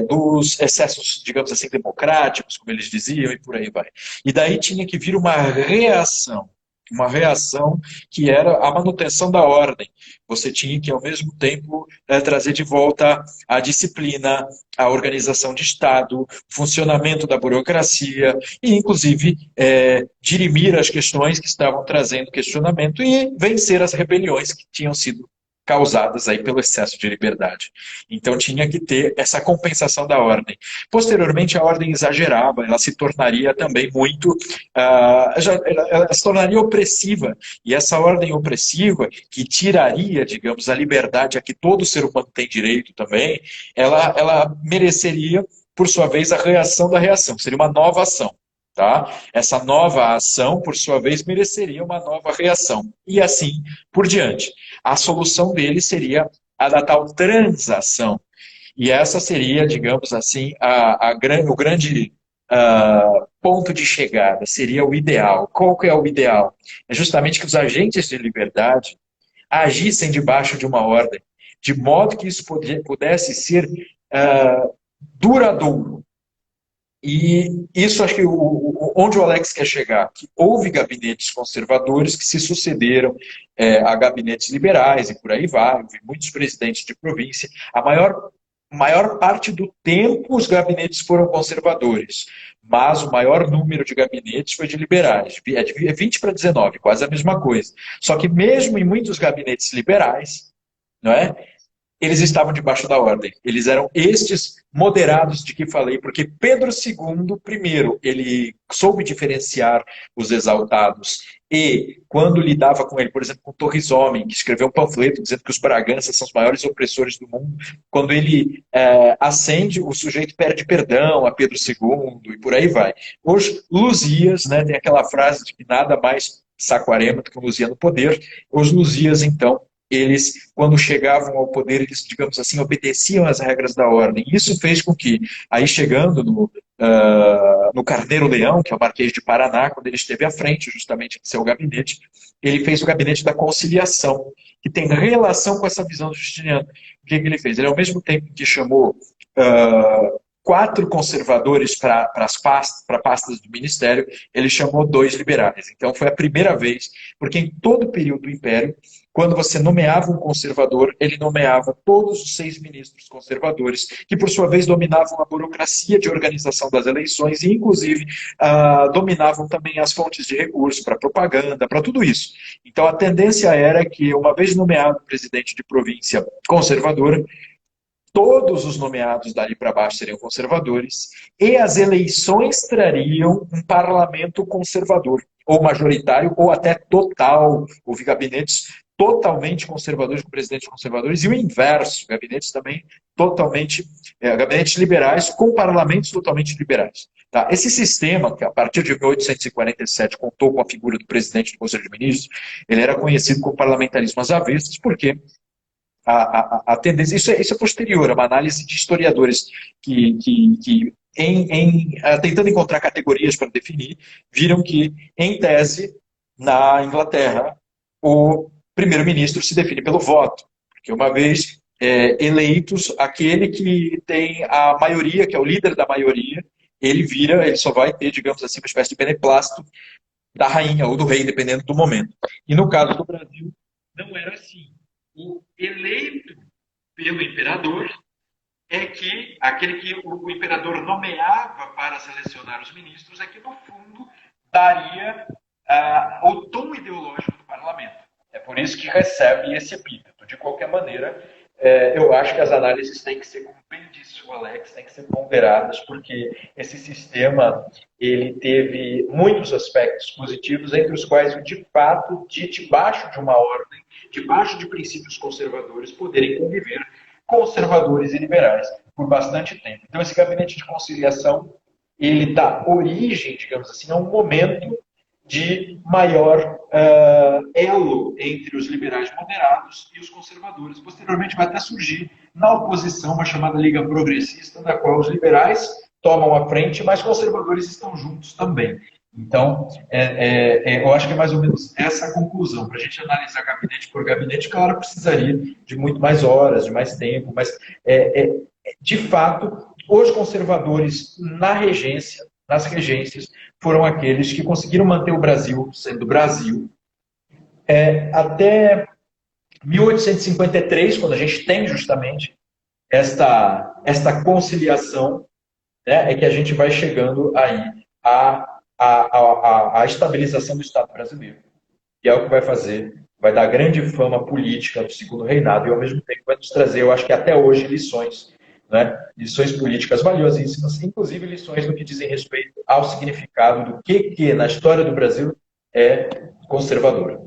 dos excessos, digamos assim, democráticos, como eles diziam, e por aí vai. E daí tinha que vir uma reação que era a manutenção da ordem. Você tinha que, ao mesmo tempo, trazer de volta a disciplina, a organização de Estado, o funcionamento da burocracia e, inclusive, dirimir as questões que estavam trazendo questionamento e vencer as rebeliões que tinham sido causadas aí pelo excesso de liberdade. Então tinha que ter essa compensação da ordem. Posteriormente, a ordem exagerava, ela se tornaria também muito, ela se tornaria opressiva, e essa ordem opressiva, que tiraria, digamos, a liberdade a que todo ser humano tem direito também, ela mereceria, por sua vez, a reação da reação, seria uma nova ação. Tá? Essa nova ação, por sua vez, mereceria uma nova reação. E assim por diante. A solução dele seria a da tal transação. E essa seria, digamos assim, o grande ponto de chegada, seria o ideal. Qual que é o ideal? É justamente que os agentes de liberdade agissem debaixo de uma ordem, de modo que isso pudesse ser duradouro. E isso acho que onde o Alex quer chegar, que houve gabinetes conservadores que se sucederam a gabinetes liberais e por aí vai, houve muitos presidentes de província. A maior parte do tempo os gabinetes foram conservadores, mas o maior número de gabinetes foi de liberais, é 20 para 19, quase a mesma coisa. Só que mesmo em muitos gabinetes liberais, não é? Eles estavam debaixo da ordem. Eles eram estes moderados de que falei, porque Pedro II, primeiro, ele soube diferenciar os exaltados e, quando lidava com ele, por exemplo, com Torres Homem, que escreveu um panfleto dizendo que os Braganças são os maiores opressores do mundo, quando ele acende, o sujeito pede perdão a Pedro II e por aí vai. Os Luzias, né, tem aquela frase de que nada mais Saquarema do que um Luzia no poder. Os Luzias, então, eles, quando chegavam ao poder, eles, digamos assim, obedeciam às regras da ordem. Isso fez com que, aí chegando no Carneiro Leão, que é o Marquês de Paraná, quando ele esteve à frente, justamente, de seu gabinete, ele fez o gabinete da conciliação, que tem relação com essa visão do Justiniano. O que, que ele fez? Ele, ao mesmo tempo que chamou 4 conservadores para pastas do ministério, ele chamou 2 liberais. Então foi a primeira vez, porque em todo o período do Império, quando você nomeava um conservador, ele nomeava todos os 6 ministros conservadores, que por sua vez dominavam a burocracia de organização das eleições e, inclusive, dominavam também as fontes de recursos para propaganda, para tudo isso. Então a tendência era que, uma vez nomeado presidente de província conservadora, todos os nomeados dali para baixo seriam conservadores e as eleições trariam um parlamento conservador, ou majoritário, ou até total. Houve gabinetes totalmente conservadores com presidentes conservadores e o inverso, gabinetes também totalmente, gabinetes liberais com parlamentos totalmente liberais. Tá? Esse sistema, que a partir de 1847 contou com a figura do presidente do Conselho de Ministros, ele era conhecido como parlamentarismo às avessas, porque a tendência, isso é posterior, é uma análise de historiadores que tentando encontrar categorias para definir, viram que, em tese, na Inglaterra, o primeiro-ministro se define pelo voto, porque uma vez eleitos, aquele que tem a maioria, que é o líder da maioria, ele só vai ter, digamos assim, uma espécie de beneplácito da rainha ou do rei, dependendo do momento. E no caso do Brasil, não era assim. O eleito pelo imperador é que aquele que o imperador nomeava para selecionar os ministros é que, no fundo, daria o tom ideológico do parlamento. É por isso que recebe esse epíteto. De qualquer maneira, eu acho que as análises têm que ser, como bem disse o Alex, têm que ser ponderadas, porque esse sistema ele teve muitos aspectos positivos, entre os quais o de fato, debaixo de uma ordem, debaixo de princípios conservadores, poderem conviver conservadores e liberais por bastante tempo. Então, esse gabinete de conciliação, ele dá origem, digamos assim, a um momento de maior elo entre os liberais moderados e os conservadores. Posteriormente vai até surgir na oposição uma chamada Liga Progressista, na qual os liberais tomam a frente, mas conservadores estão juntos também. Então, eu acho que é mais ou menos essa a conclusão. Para a gente analisar gabinete por gabinete, claro, precisaria de muito mais horas, de mais tempo, mas, de fato, os conservadores nas regências, foram aqueles que conseguiram manter o Brasil sendo Brasil até 1853, quando a gente tem justamente esta conciliação, né, é que a gente vai chegando aí à estabilização do Estado brasileiro. E é o que vai fazer, vai dar grande fama política do segundo reinado e, ao mesmo tempo, vai nos trazer, eu acho que até hoje, lições, né? Lições políticas valiosíssimas, inclusive lições no que dizem respeito ao significado do que na história do Brasil é conservador.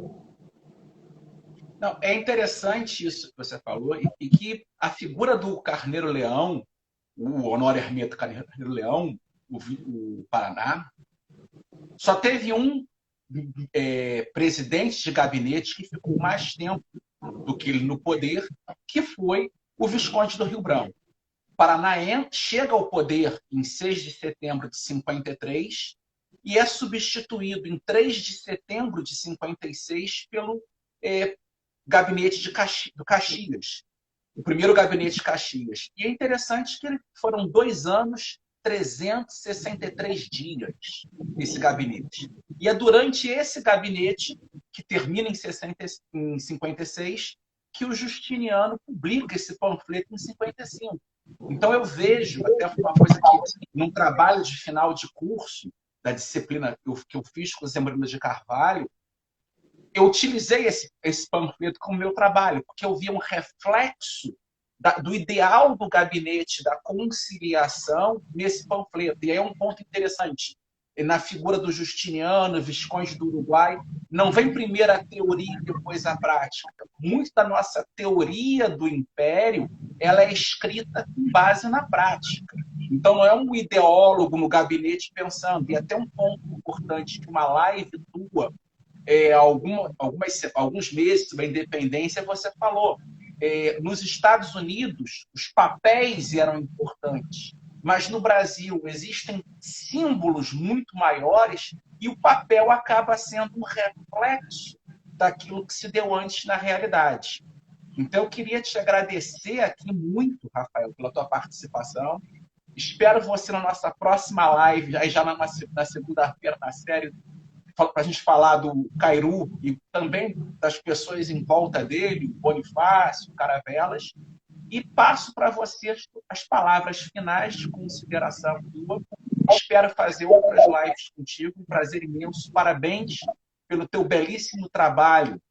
Não, é interessante isso que você falou, e que a figura do Carneiro Leão, o Honório Hermeto Carneiro Leão, o Paraná, só teve um presidente de gabinete que ficou mais tempo do que ele no poder, que foi o Visconde do Rio Branco. O Paraná chega ao poder em 6 de setembro de 53 e é substituído em 3 de setembro de 56 pelo gabinete do Caxias, o primeiro gabinete de Caxias. E é interessante que foram 2 anos, 363 dias esse gabinete. E é durante esse gabinete, que termina em 56, que o Justiniano publica esse panfleto em 55. Então eu vejo, até uma coisa que, num trabalho de final de curso, da disciplina que eu fiz com o Zembrino de Carvalho, eu utilizei esse panfleto como meu trabalho, porque eu via um reflexo do ideal do gabinete da conciliação nesse panfleto. E aí é um ponto interessante. Na figura do Justiniano, Visconde do Uruguai, não vem primeiro a teoria e depois a prática. Muito da nossa teoria do império ela é escrita com base na prática. Então, não é um ideólogo no gabinete pensando. E até um ponto importante de uma live tua, alguns meses sobre a independência, você falou. Nos Estados Unidos, os papéis eram importantes, mas no Brasil existem símbolos muito maiores e o papel acaba sendo um reflexo daquilo que se deu antes na realidade. Então, eu queria te agradecer aqui muito, Rafael, pela tua participação. Espero você na nossa próxima live, aí já na segunda-feira, na série, para a gente falar do Cairu e também das pessoas em volta dele, Bonifácio, Caravelas, e passo para você as palavras finais de consideração tua. Espero fazer outras lives contigo, um prazer imenso. Parabéns pelo teu belíssimo trabalho,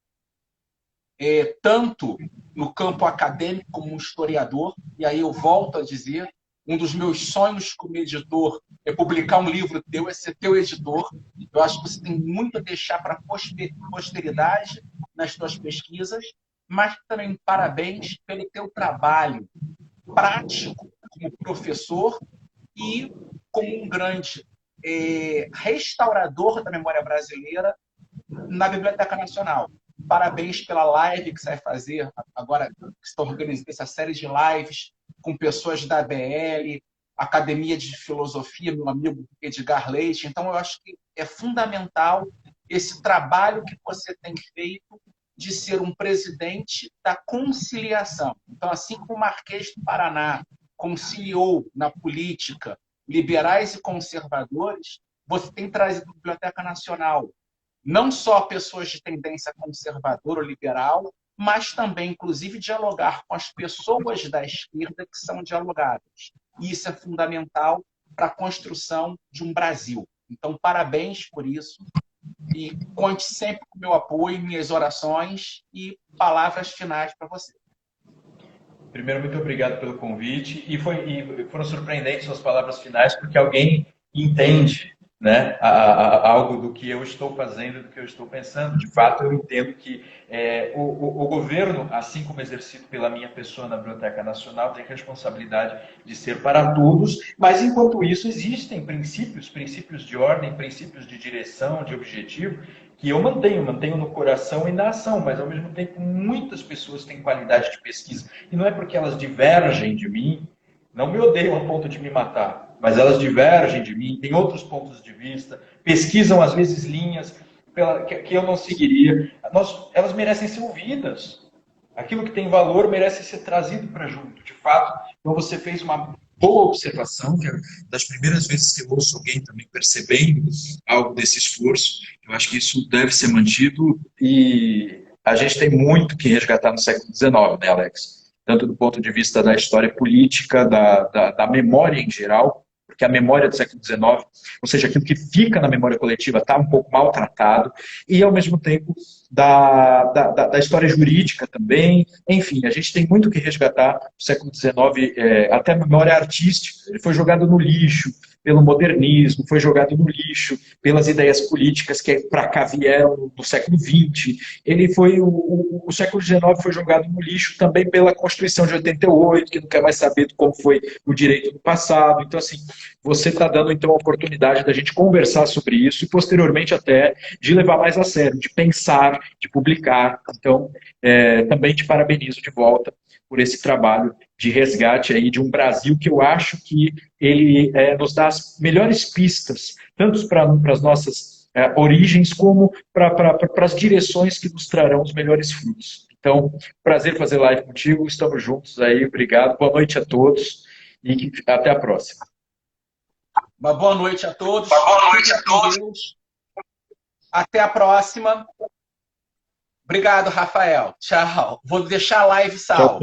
tanto no campo acadêmico como historiador, e aí eu volto a dizer, um dos meus sonhos como editor é publicar um livro teu, é ser teu editor. Eu acho que você tem muito a deixar para a posteridade nas tuas pesquisas, mas também parabéns pelo teu trabalho prático como professor e como um grande restaurador da memória brasileira na Biblioteca Nacional. Parabéns pela live que você vai fazer agora, que está organizando essa série de lives com pessoas da ABL, Academia de Filosofia, meu amigo Edgar Leite. Então, eu acho que é fundamental esse trabalho que você tem feito de ser um presidente da conciliação. Então, assim como o Marquês do Paraná conciliou na política liberais e conservadores, você tem trazido a Biblioteca Nacional não só pessoas de tendência conservadora ou liberal, mas também, inclusive, dialogar com as pessoas da esquerda que são dialogadas. E isso é fundamental para a construção de um Brasil. Então, parabéns por isso. E conte sempre com o meu apoio, minhas orações e palavras finais para você. Primeiro, muito obrigado pelo convite. E foram surpreendentes suas palavras finais, porque alguém entende, né, algo do que eu estou fazendo, do que eu estou pensando. De fato, eu entendo que o governo, assim como exercido pela minha pessoa na Biblioteca Nacional, tem responsabilidade de ser para todos, mas enquanto isso existem princípios de ordem, princípios de direção, de objetivo, que eu mantenho no coração e na ação, mas ao mesmo tempo muitas pessoas têm qualidade de pesquisa. E não é porque elas divergem de mim, não me odeiam a ponto de me matar, mas elas divergem de mim, têm outros pontos de vista, pesquisam às vezes linhas que eu não seguiria. Elas merecem ser ouvidas. Aquilo que tem valor merece ser trazido para junto. De fato, então você fez uma boa observação, que é das primeiras vezes que eu ouço alguém também percebendo algo desse esforço. Eu acho que isso deve ser mantido e a gente tem muito que resgatar no século XIX, né, Alex? Tanto do ponto de vista da história política, da memória em geral, porque a memória do século XIX, ou seja, aquilo que fica na memória coletiva, está um pouco maltratado, e ao mesmo tempo da história jurídica também. Enfim, a gente tem muito que resgatar do século XIX, até a memória artística. Ele foi jogado no lixo pelo modernismo, foi jogado no lixo pelas ideias políticas que para cá vieram no século XX. O século XIX foi jogado no lixo também pela Constituição de 88, que não quer mais saber de como foi o direito do passado. Então, assim, você está dando então a oportunidade da gente conversar sobre isso e posteriormente até de levar mais a sério, de pensar, de publicar. Então, também te parabenizo de volta por esse trabalho de resgate aí de um Brasil que eu acho que ele nos dá as melhores pistas, tanto para as nossas origens, como para as direções que nos trarão os melhores frutos. Então, prazer fazer live contigo, estamos juntos aí, obrigado, boa noite a todos e até a próxima. Uma boa noite a todos. Uma boa noite a todos. Até a próxima. Obrigado, Rafael. Tchau. Vou deixar a live salva.